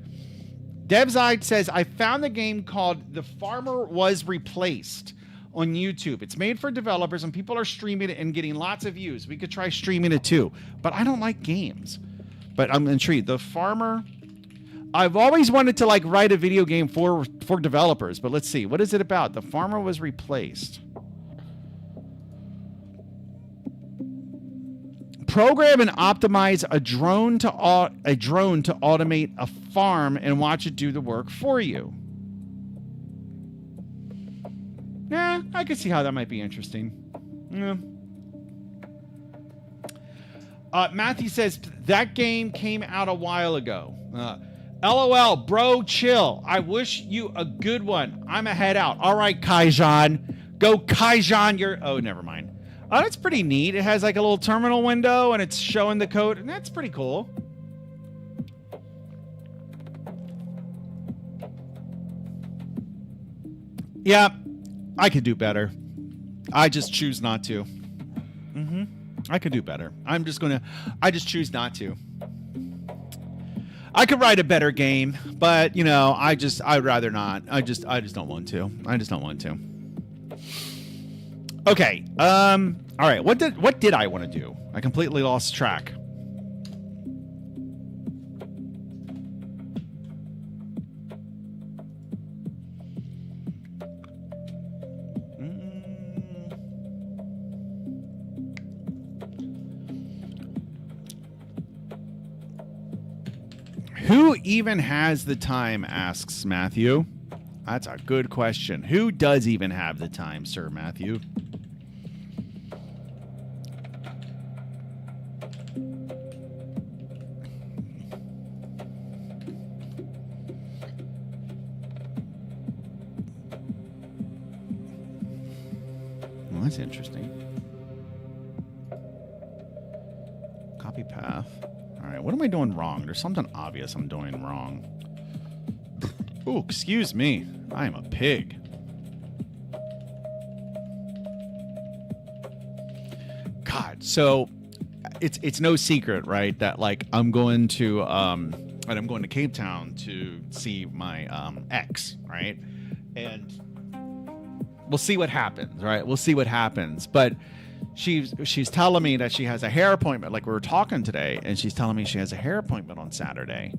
Devzide says, I found the game called The Farmer Was Replaced on YouTube. It's made for developers and people are streaming it and getting lots of views. We could try streaming it too, but I don't like games. But I'm intrigued. The Farmer, I've always wanted to like write a video game for developers, but let's see. What is it about? The Farmer Was Replaced. Program and optimize a drone to automate a farm and watch it do the work for you. Yeah, I could see how that might be interesting. Yeah. Matthew says that game came out a while ago. LOL, bro, chill. I wish you a good one. I'm a head out. All right, Kaijan. Go Kaijan. Oh, never mind. Oh, that's pretty neat. It has like a little terminal window and it's showing the code, and that's pretty cool. Yeah, I could do better. I just choose not to. I could do better. I just choose not to. I could write a better game, but you know, I'd rather not. I just don't want to. I just don't want to. Okay. All right. What did I want to do? I completely lost track. Who even has the time, asks Matthew. That's a good question. Who does even have the time, Sir Matthew? Well, that's interesting. Copy path. All right, what am I doing wrong? There's something obvious I'm doing wrong. Oh, excuse me. I am a pig. God, so it's no secret, right? That like I'm going to Cape Town to see my ex, right? And we'll see what happens, right? We'll see what happens. But she's telling me that she has a hair appointment, like we were talking today, and she's telling me she has a hair appointment on Saturday.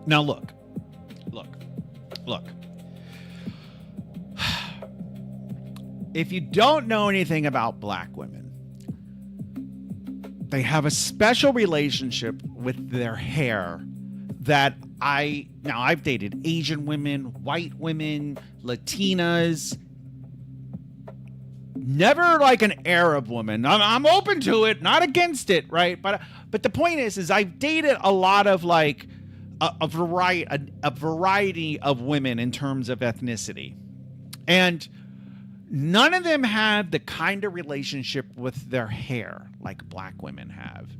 Now look. If you don't know anything about black women, they have a special relationship with their hair that I've dated Asian women, white women, Latinas, never like an Arab woman. I'm open to it, not against it, right? But the point is I've dated a lot of like a variety of women in terms of ethnicity, and none of them have the kind of relationship with their hair like black women have.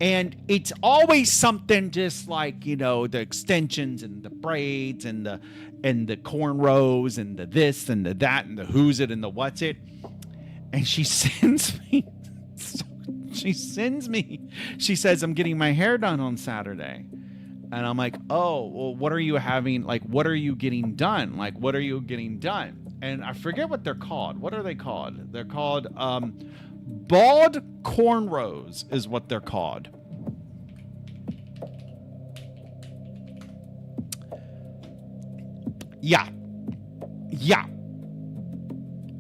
And it's always something just like, you know, the extensions and the braids and the cornrows and the this and the that and the who's it and the what's it. And she sends me, she says, I'm getting my hair done on Saturday. And I'm like, oh, well, what are you having? Like, what are you getting done? Like, what are you getting done? And I forget what they're called. What are they called? They're called bald cornrows is what they're called. Yeah.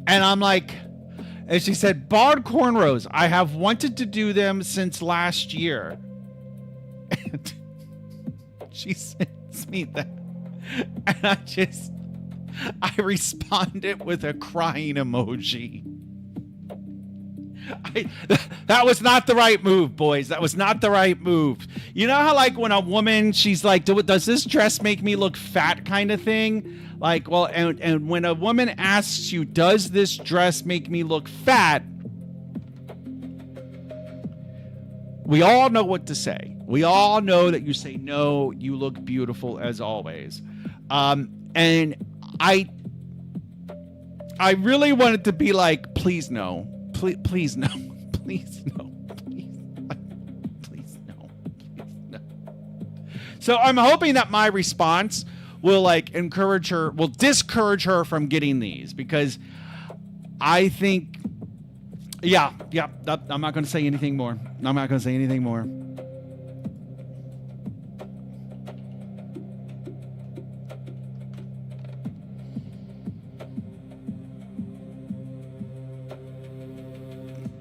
And I'm like, and she said, bald cornrows. I have wanted to do them since last year. And she sends me that. And I responded with a crying emoji. That was not the right move, boys. That was not the right move. You know how like when a woman, she's like, does this dress make me look fat kind of thing? Like, well, and when a woman asks you, does this dress make me look fat? We all know what to say. We all know that you say, no, you look beautiful as always. And I really wanted to be like, please no, please no, please no, please no. So I'm hoping that my response will like encourage her, will discourage her from getting these, because I think, yeah, I'm not going to say anything more. I'm not going to say anything more.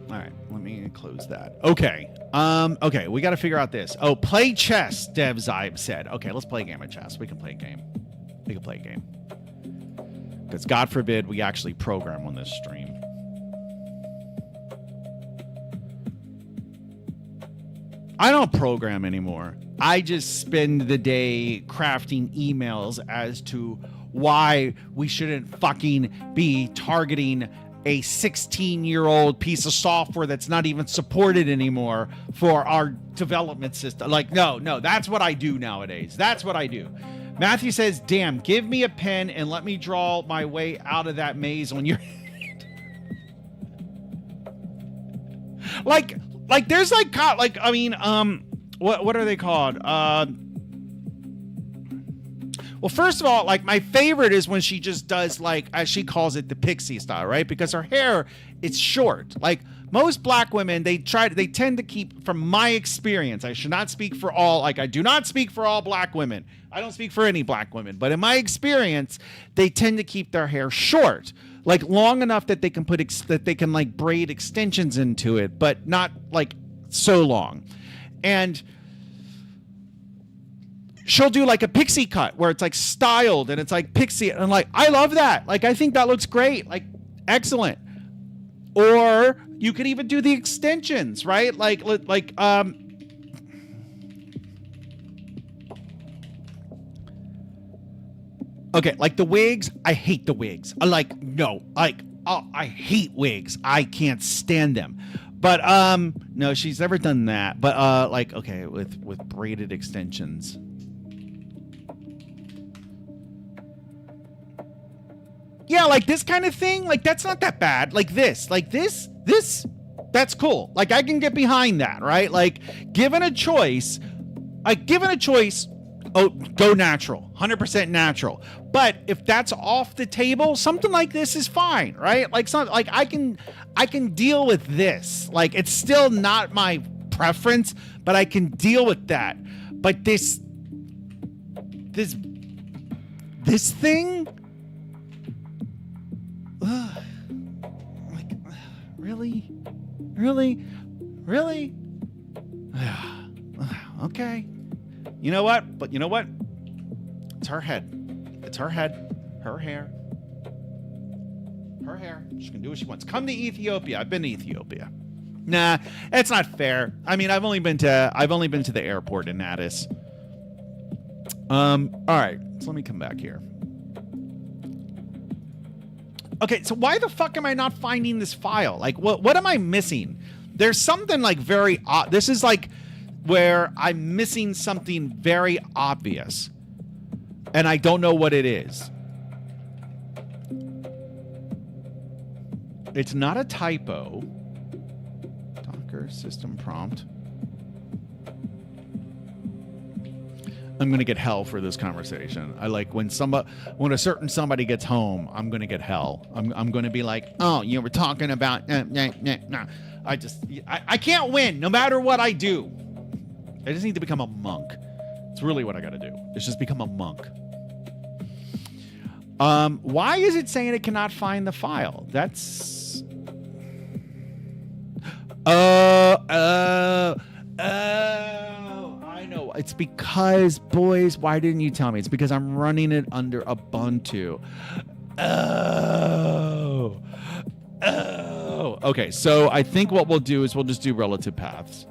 All right, let me close that. Okay. Okay, we got to figure out this. Oh, play chess, DevZybe said. Okay, let's play a game of chess. We can play a game. We can play a game. Because God forbid we actually program on this stream. I don't program anymore. I just spend the day crafting emails as to why we shouldn't fucking be targeting a 16-year-old piece of software that's not even supported anymore for our development system. Like, no, that's what I do nowadays. That's what I do. Matthew says, damn, give me a pen and let me draw my way out of that maze on your like there's like I mean what are they called? Well, first of all, like my favorite is when she just does like, as she calls it, the pixie style, right? Because her hair, it's short. Like most black women, they tend to keep, from my experience, I should not speak for all, like I do not speak for all black women. I don't speak for any black women, but in my experience, they tend to keep their hair short, like long enough that they can like braid extensions into it, but not like so long. And she'll do like a pixie cut where it's like styled and it's like pixie. And like, I love that. Like, I think that looks great. Like, excellent. Or you could even do the extensions, right? Okay, like the wigs, I hate the wigs. I hate wigs. I can't stand them. But no, she's never done that. But like, okay, with braided extensions. Yeah, like this kind of thing, like that's not that bad. Like this, that's cool. Like I can get behind that, right? Like given a choice, oh, go natural, 100% natural. But if that's off the table, something like this is fine, right? Like I can deal with this. Like it's still not my preference, but I can deal with that. But this thing. Really? Okay. You know what? But you know what? It's her head. It's her head. Her hair. Her hair. She can do what she wants. Come to Ethiopia. I've been to Ethiopia. Nah, it's not fair. I mean, I've only been to the airport in Addis. All right. So let me come back here. Okay, so why the fuck am I not finding this file? Like, what am I missing? There's something like very odd. This is like where I'm missing something very obvious, and I don't know what it is. It's not a typo. Docker system prompt. I'm going to get hell for this conversation. I like when a certain somebody gets home, I'm going to get hell. I'm going to be like, oh, you were talking about, nah. I can't win no matter what I do. I just need to become a monk. It's really what I got to do. It's just become a monk. Why is it saying it cannot find the file? That's, I know. It's because, boys, why didn't you tell me? It's because I'm running it under Ubuntu. Oh. Okay, so I think what we'll do is we'll just do relative paths.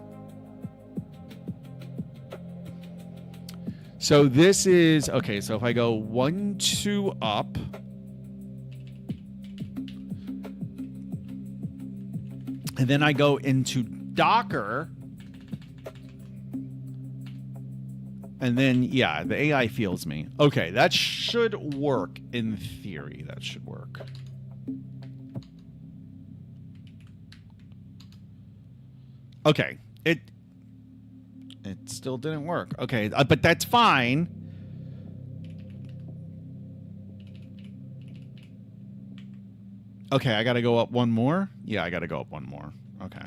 So this is, okay, so if I go 1, 2 up. And then I go into Docker. And then, yeah, the AI feels me. Okay, that should work in theory. That should work. Okay, it still didn't work. Okay, but that's fine. Okay, I got to go up one more. Yeah, I got to go up one more. Okay.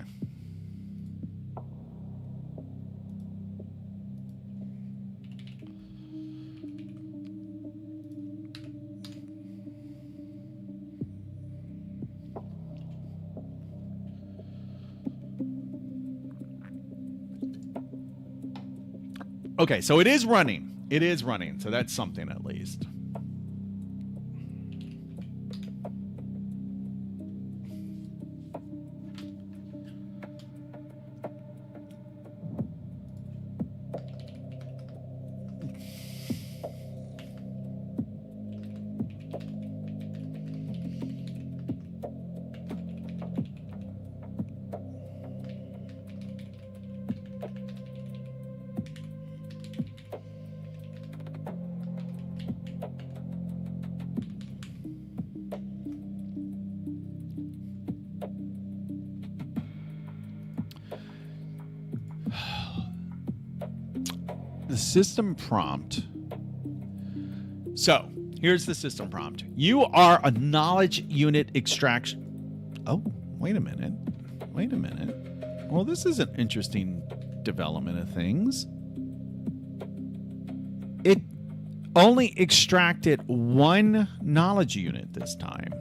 Okay, so it is running. It is running, so that's something at least. The system prompt. So here's the system prompt. You are a knowledge unit extraction. Oh, wait a minute. Well, this is an interesting development of things. It only extracted one knowledge unit this time.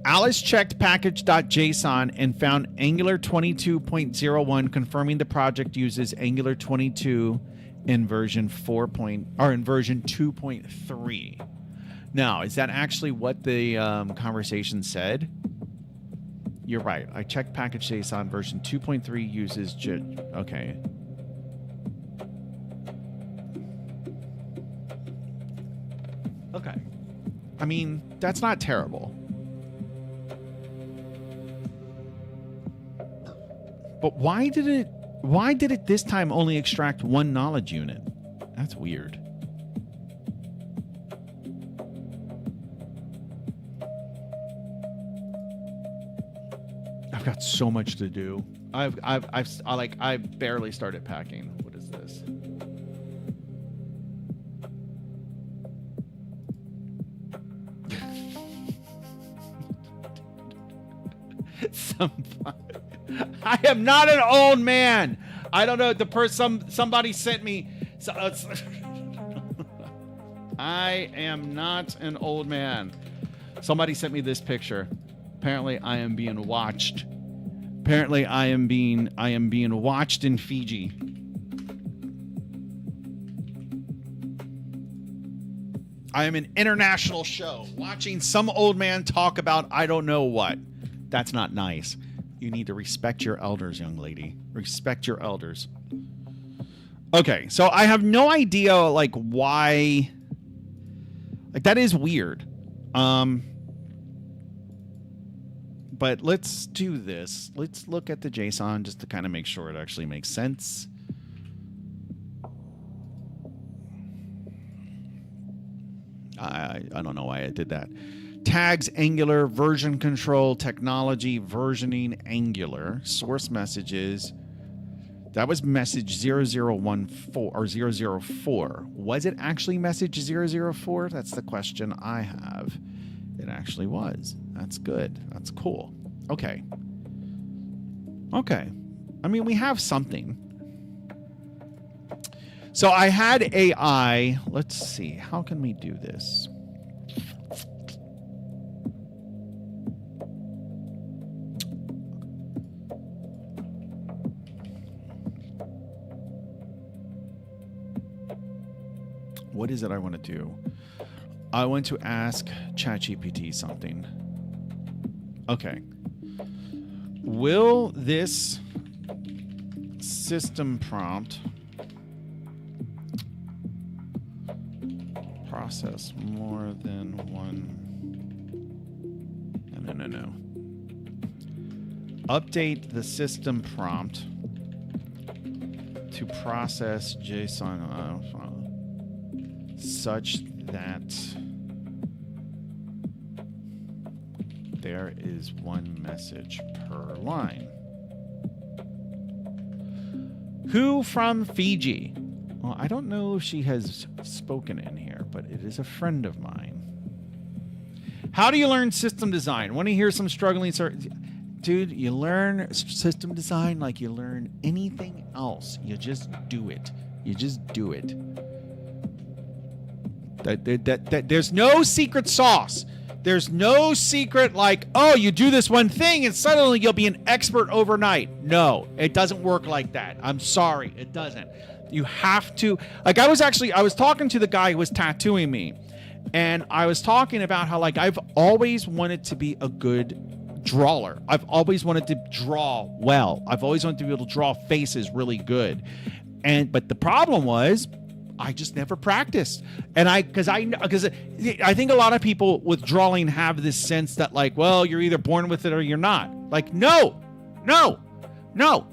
Alice checked package.json and found Angular 22.01, confirming the project uses Angular 22 in version 2.3. Now, is that actually what the conversation said? You're right. I checked package.json version 2.3 uses okay. Okay. I mean, that's not terrible. But why did it this time only extract one knowledge unit? That's weird. I've got so much to do. I barely started packing. What is this? I am not an old man. I don't know. Somebody sent me. I am not an old man. Somebody sent me this picture. Apparently, I am being watched. Apparently, I am being watched in Fiji. I am an international show. Watching some old man talk about I don't know what. That's not nice. You need to respect your elders, young lady. Respect your elders. Okay, so I have no idea, like, why. Like, that is weird. But let's do this. Let's look at the JSON just to kind of make sure it actually makes sense. I don't know why I did that. Tags Angular, version control, technology, versioning Angular, source messages. That was message 0014 or 004. Was it actually message 004? That's the question I have. It actually was. That's good. That's cool. Okay. Okay. I mean, we have something. So I had AI. Let's see. How can we do this? What is it I want to do? I want to ask ChatGPT something. Okay. Will this system prompt process more than one? No. Update the system prompt to process JSON such that there is one message per line. Who from Fiji? Well, I don't know if she has spoken in here, but it is a friend of mine. How do you learn system design? Want to hear some struggling? Dude, you learn system design like you learn anything else. You just do it. You just do it. There's no secret sauce. There's no secret like, oh, you do this one thing and suddenly you'll be an expert overnight. No, it doesn't work like that. I'm sorry, it doesn't. You have to, like, I was talking to the guy who was tattooing me, and I was talking about how, like, I've always wanted to be a good drawer. I've always wanted to draw well. I've always wanted to be able to draw faces really good. But the problem was, I just never practiced. And because I think a lot of people with drawing have this sense that, like, well, you're either born with it or you're not. Like, no.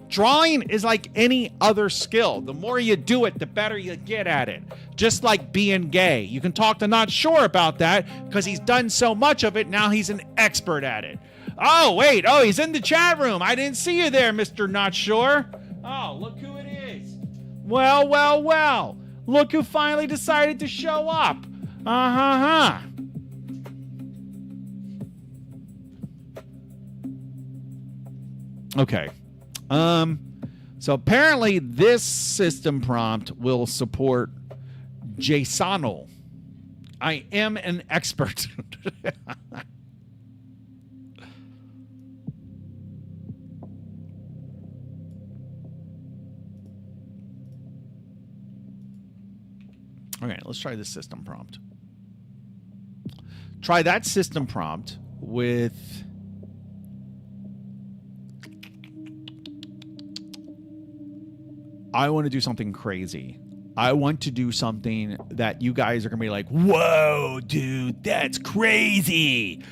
Drawing is like any other skill. The more you do it, the better you get at it. Just like being gay. You can talk to NotSure about that because he's done so much of it. Now he's an expert at it. Oh, wait. Oh, he's in the chat room. I didn't see you there, Mr. NotSure. Oh, look who it is. Well, well, well. Look who finally decided to show up. Uh-huh. Okay. So apparently this system prompt will support JSON. I am an expert. Okay, let's try this system prompt. Try that system prompt with... I want to do something crazy. I want to do something that you guys are going to be like, whoa, dude, that's crazy.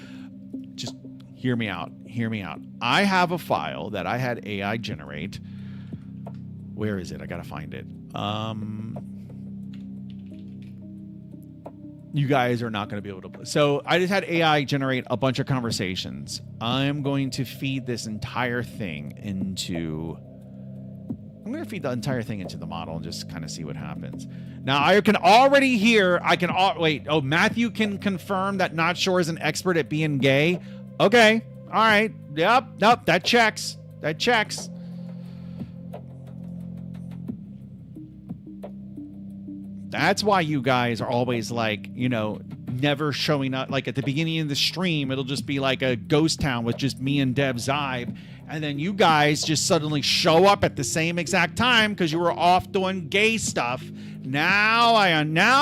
Just hear me out. Hear me out. I have a file that I had AI generate. Where is it? I got to find it. You guys are not going to be able to. So I just had AI generate a bunch of conversations. I'm going to feed this entire thing into... I'm going to feed the entire thing into the model and just kind of see what happens. Now, I can already hear... Wait. Oh, Matthew can confirm that NotSure is an expert at being gay. Okay. All right. Yep. Nope. That checks. That checks. That's why you guys are always like, you know, never showing up. Like at the beginning of the stream, it'll just be like a ghost town with just me and Dev Zybe. And then you guys just suddenly show up at the same exact time because you were off doing gay stuff. Now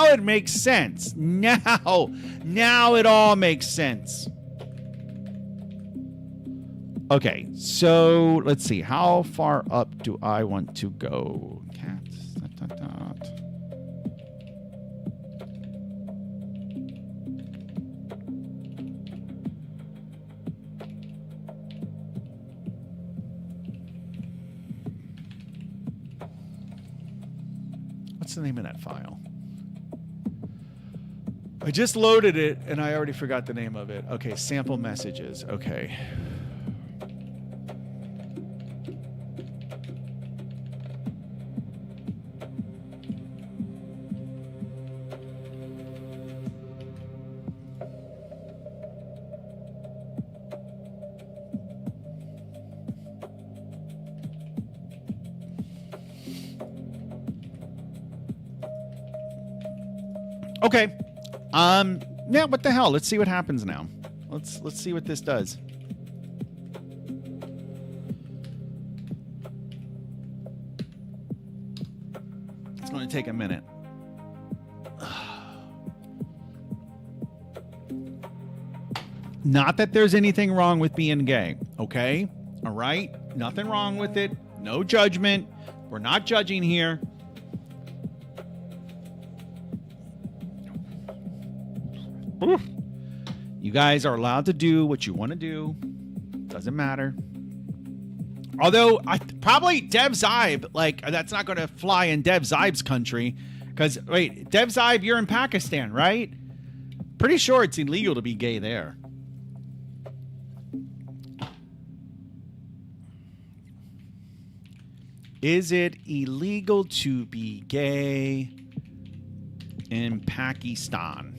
it makes sense. Now it all makes sense. Okay, so let's see. How far up do I want to go? Cats. What's the name of that file? I just loaded it and I already forgot the name of it. Okay, sample messages. Okay. Okay. Yeah, what the hell? Let's see what happens now. Let's see what this does. It's going to take a minute. Not that there's anything wrong with being gay, okay? All right? Nothing wrong with it. No judgment. We're not judging here. You guys are allowed to do what you want to do. Doesn't matter. Although, probably Dev Zybe, like, that's not going to fly in Dev Zybe's country. Because, wait, Dev Zybe, you're in Pakistan, right? Pretty sure it's illegal to be gay there. Is it illegal to be gay in Pakistan?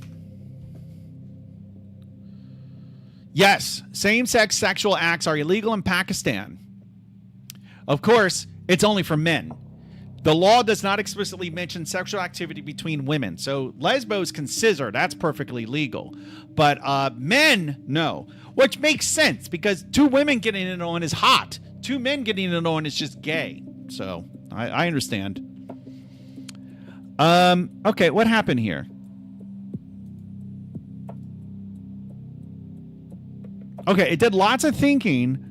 Yes, same-sex sexual acts are illegal in Pakistan. Of course, it's only for men. The law does not explicitly mention sexual activity between women. So lesbos can scissor. That's perfectly legal. But men, no. Which makes sense because two women getting it on is hot. Two men getting it on is just gay. So I understand. Okay, what happened here? Okay, it did lots of thinking,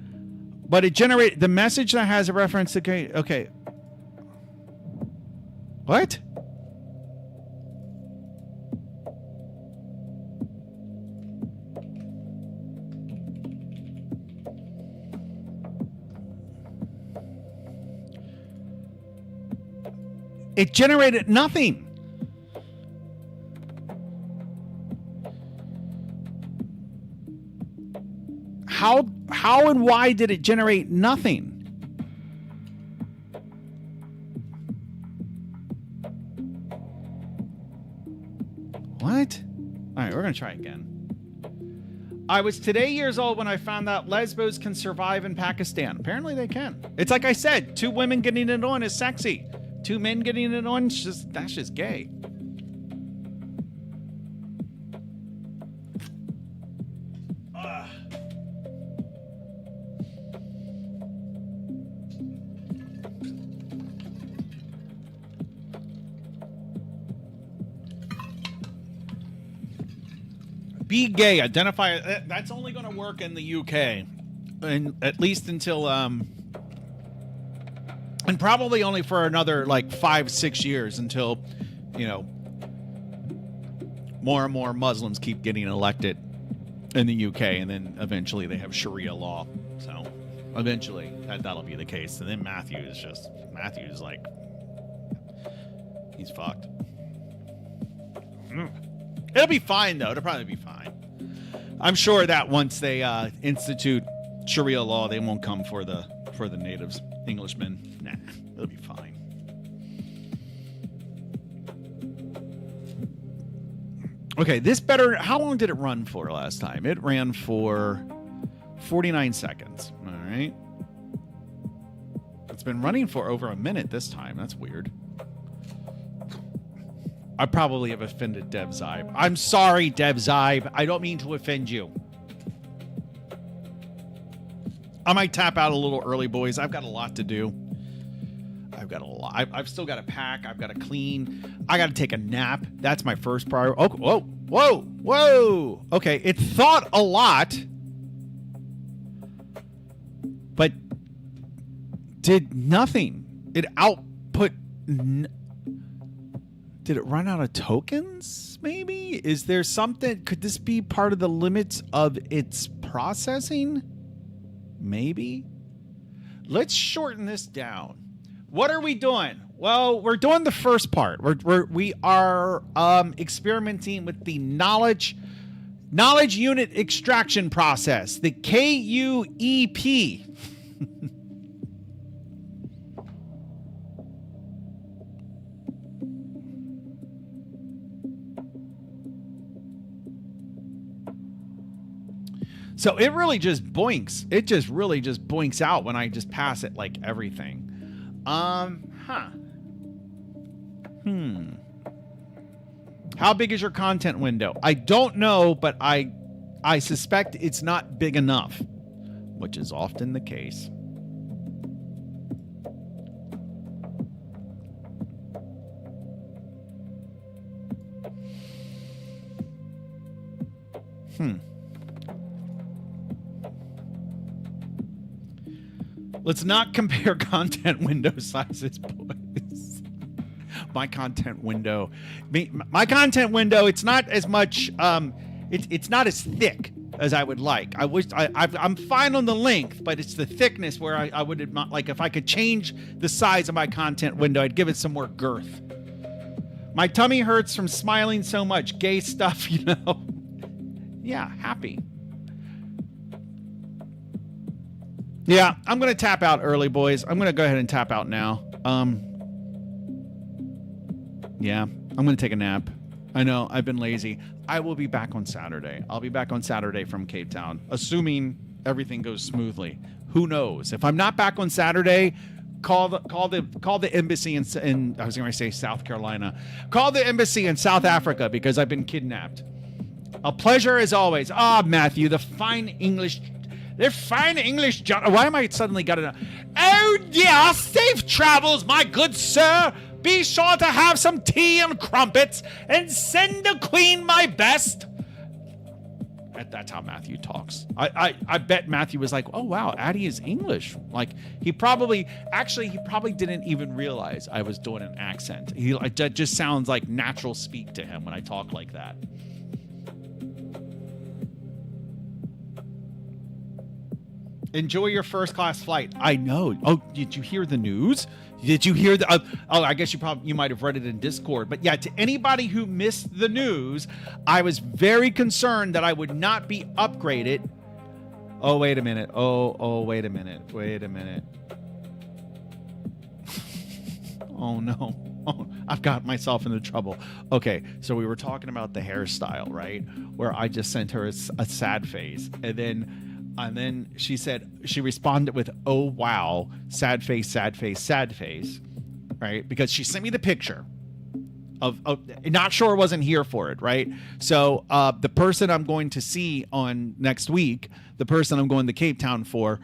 but it generated the message that has a reference to... Okay. What? It generated nothing. How and why did it generate nothing? What? All right, we're going to try again. I was today years old when I found out lesbos can survive in Pakistan. Apparently they can. It's like I said, 2 women getting it on is sexy. 2 men getting it on, that's just gay. Be gay, identify. That's only going to work in the UK, and at least until and probably only for another like 5-6 years until, you know, more and more Muslims keep getting elected in the UK, and then eventually they have Sharia law. So eventually that'll be the case. And then Matthew's like, he's fucked. It'll be fine, though. It'll probably be fine. I'm sure that once they institute Sharia law, they won't come for the natives, Englishmen. Nah, it'll be fine. Okay, this better. How long did it run for last time? It ran for 49 seconds. All right. It's been running for over a minute this time. That's weird. I probably have offended Dev Zybe. I'm sorry, Dev Zybe. I don't mean to offend you. I might tap out a little early, boys. I've got a lot to do. I've still got to pack. I've got to clean. I got to take a nap. That's my first priority. Oh, whoa. Okay, it thought a lot, but did nothing. It output. Did it run out of tokens, maybe? Is there something? Could this be part of the limits of its processing? Maybe. Let's shorten this down. What are we doing? Well, we're doing the first part. We are experimenting with the knowledge unit extraction process, the KUEP. So it really just boinks. It just really just boinks out when I just pass it like everything. How big is your content window? I don't know, but I suspect it's not big enough, which is often the case. Let's not compare content window sizes, boys. My content window, it's not as much, it's not as thick as I would like. I'm fine on the length, but it's the thickness where I would like, if I could change the size of my content window, I'd give it some more girth. My tummy hurts from smiling so much. Gay stuff, you know. Yeah, happy. Yeah, I'm going to tap out early, boys. I'm going to go ahead and tap out now. Yeah, I'm going to take a nap. I know, I've been lazy. I will be back on Saturday. I'll be back on Saturday from Cape Town, assuming everything goes smoothly. Who knows? If I'm not back on Saturday, call the embassy in I was going to say South Carolina. Call the embassy in South Africa because I've been kidnapped. A pleasure as always. Matthew, the fine English. They're fine English. Why am I suddenly got it? Oh dear, safe travels, my good sir. Be sure to have some tea and crumpets and send the queen my best. That's how Matthew talks. I bet Matthew was like, oh wow, Addie is English. Like he probably didn't even realize I was doing an accent. It just sounds like natural speak to him when I talk like that. Enjoy your first class flight. I know. Oh, did you hear the news? Did you hear the? I guess you might have read it in Discord. But yeah, to anybody who missed the news, I was very concerned that I would not be upgraded. Oh, wait a minute. Oh, wait a minute. Wait a minute. Oh no. Oh, I've got myself into trouble. Okay, so we were talking about the hairstyle, right? Where I just sent her a sad face, and then she said, she responded with, "Oh wow, sad face, sad face, sad face," right? Because she sent me the picture of not sure, wasn't here for it, right? So the person I'm going to see on next week, the person I'm going to Cape Town for,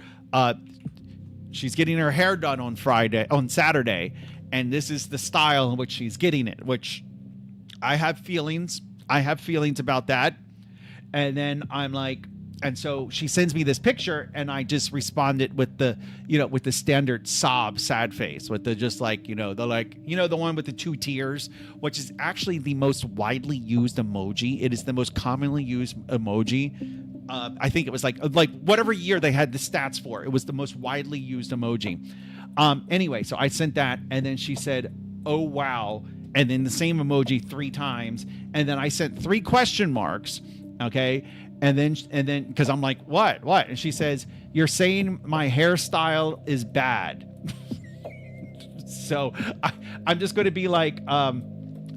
she's getting her hair done on Saturday, and this is the style in which she's getting it, which I have feelings about that. And then I'm like, and so she sends me this picture, and I just responded with the standard sad face, with the just like, the one with the 2 tears, which is actually the most widely used emoji. It is the most commonly used emoji. I think it was like whatever year they had the stats for, it was the most widely used emoji. Anyway, so I sent that, and then she said, "Oh wow," and then the same emoji 3 times, and then I sent 3 question marks. Okay. And then, because I'm like, what? And she says, "You're saying my hairstyle is bad." So I'm just going to be like,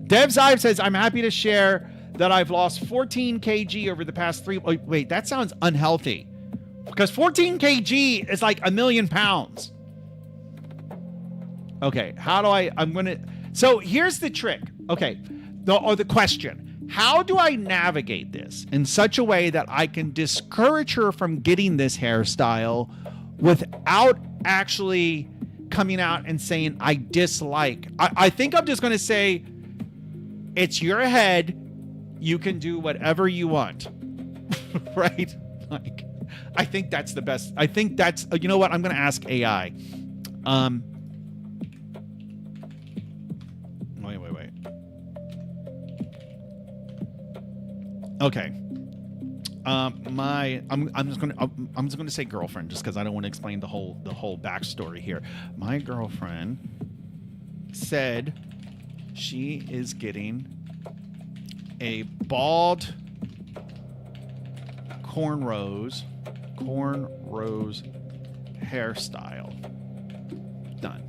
Dev's Ive says, "I'm happy to share that I've lost 14 kg over the past 3. Wait, that sounds unhealthy, because 14 kg is like 1,000,000 pounds. Okay. So here's the trick. Okay. The question. How do I navigate this in such a way that I can discourage her from getting this hairstyle without actually coming out and saying I dislike? I think I'm just going to say, it's your head. You can do whatever you want. Right? Like, I think that's the best. I think that's, you know what? I'm going to ask AI. Wait. Okay. I'm just gonna say girlfriend, just because I don't want to explain the whole backstory here. My girlfriend said she is getting a bald cornrows hairstyle done,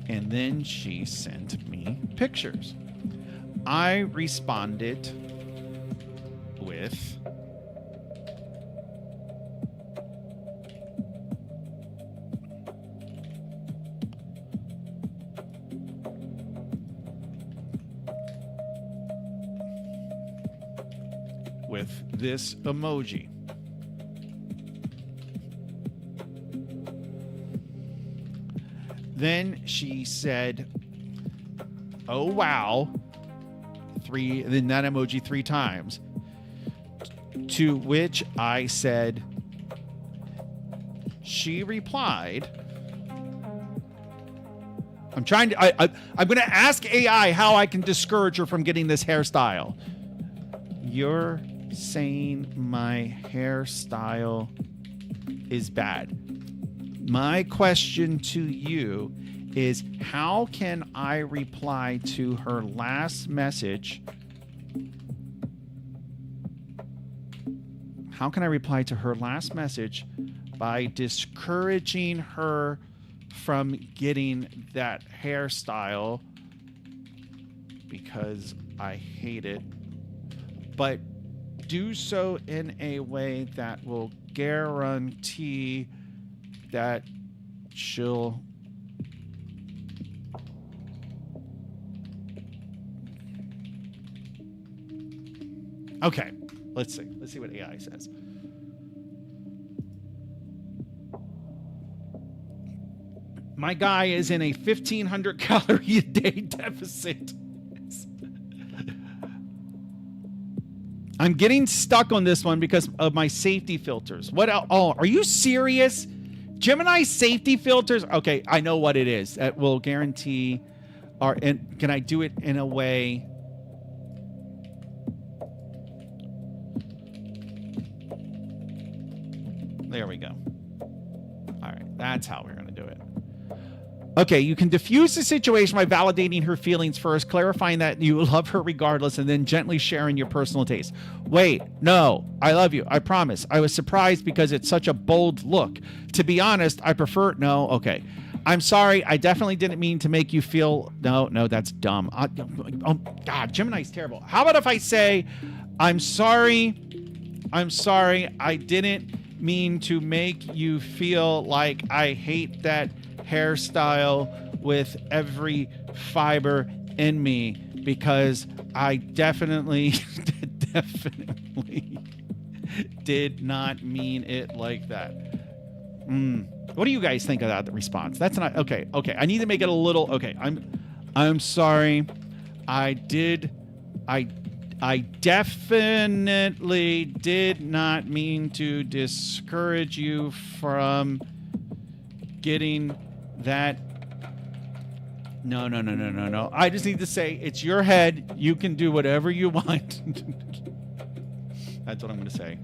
and then she sent me pictures. I responded with this emoji. Then she said, "Oh wow," then that emoji 3 times. To which I said, she replied, I'm going to ask AI how I can discourage her from getting this hairstyle. "You're saying my hairstyle is bad. My question to you is, how can I reply to her last message? How can I reply to her last message by discouraging her from getting that hairstyle because I hate it, but do so in a way that will guarantee that she'll..." Okay, let's see what AI says. My guy is in a 1,500 calorie a day deficit. I'm getting stuck on this one because of my safety filters. What else? Oh, are you serious? Gemini safety filters? Okay, I know what it is. That will guarantee and can I do it in a way? There we go. All right, that's how we're going to do it. Okay, you can diffuse the situation by validating her feelings first, clarifying that you love her regardless, and then gently sharing your personal taste. Wait, no, I love you. I promise. I was surprised because it's such a bold look. To be honest, I prefer... No, okay. I'm sorry. I definitely didn't mean to make you feel. No, that's dumb. Oh God, Gemini's terrible. How about if I say, I'm sorry. I didn't mean to make you feel like I hate that hairstyle with every fiber in me, because I definitely did not mean it like that. What do you guys think of that response? That's not okay. I need to make it a little okay. I'm sorry. I definitely did not mean to discourage you from getting that. No. I just need to say, it's your head. You can do whatever you want. That's what I'm going to say.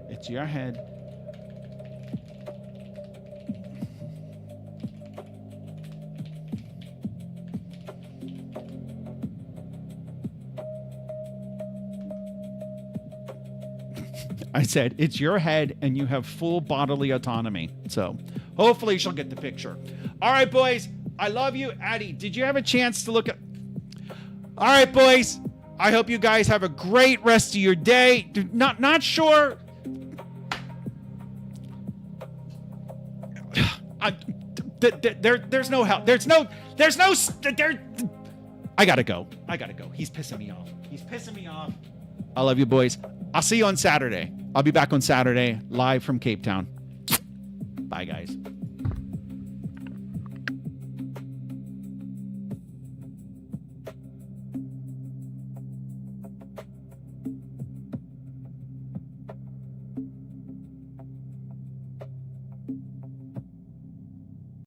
It's your head. I said, it's your head and you have full bodily autonomy. So hopefully she'll get the picture. All right, boys. I love you. Addie, did you have a chance to look at... All right, boys. I hope you guys have a great rest of your day. Not sure. There's no help. There's no, I gotta go. He's pissing me off. I love you, boys. I'll see you on Saturday. I'll be back on Saturday, live from Cape Town. Bye, guys.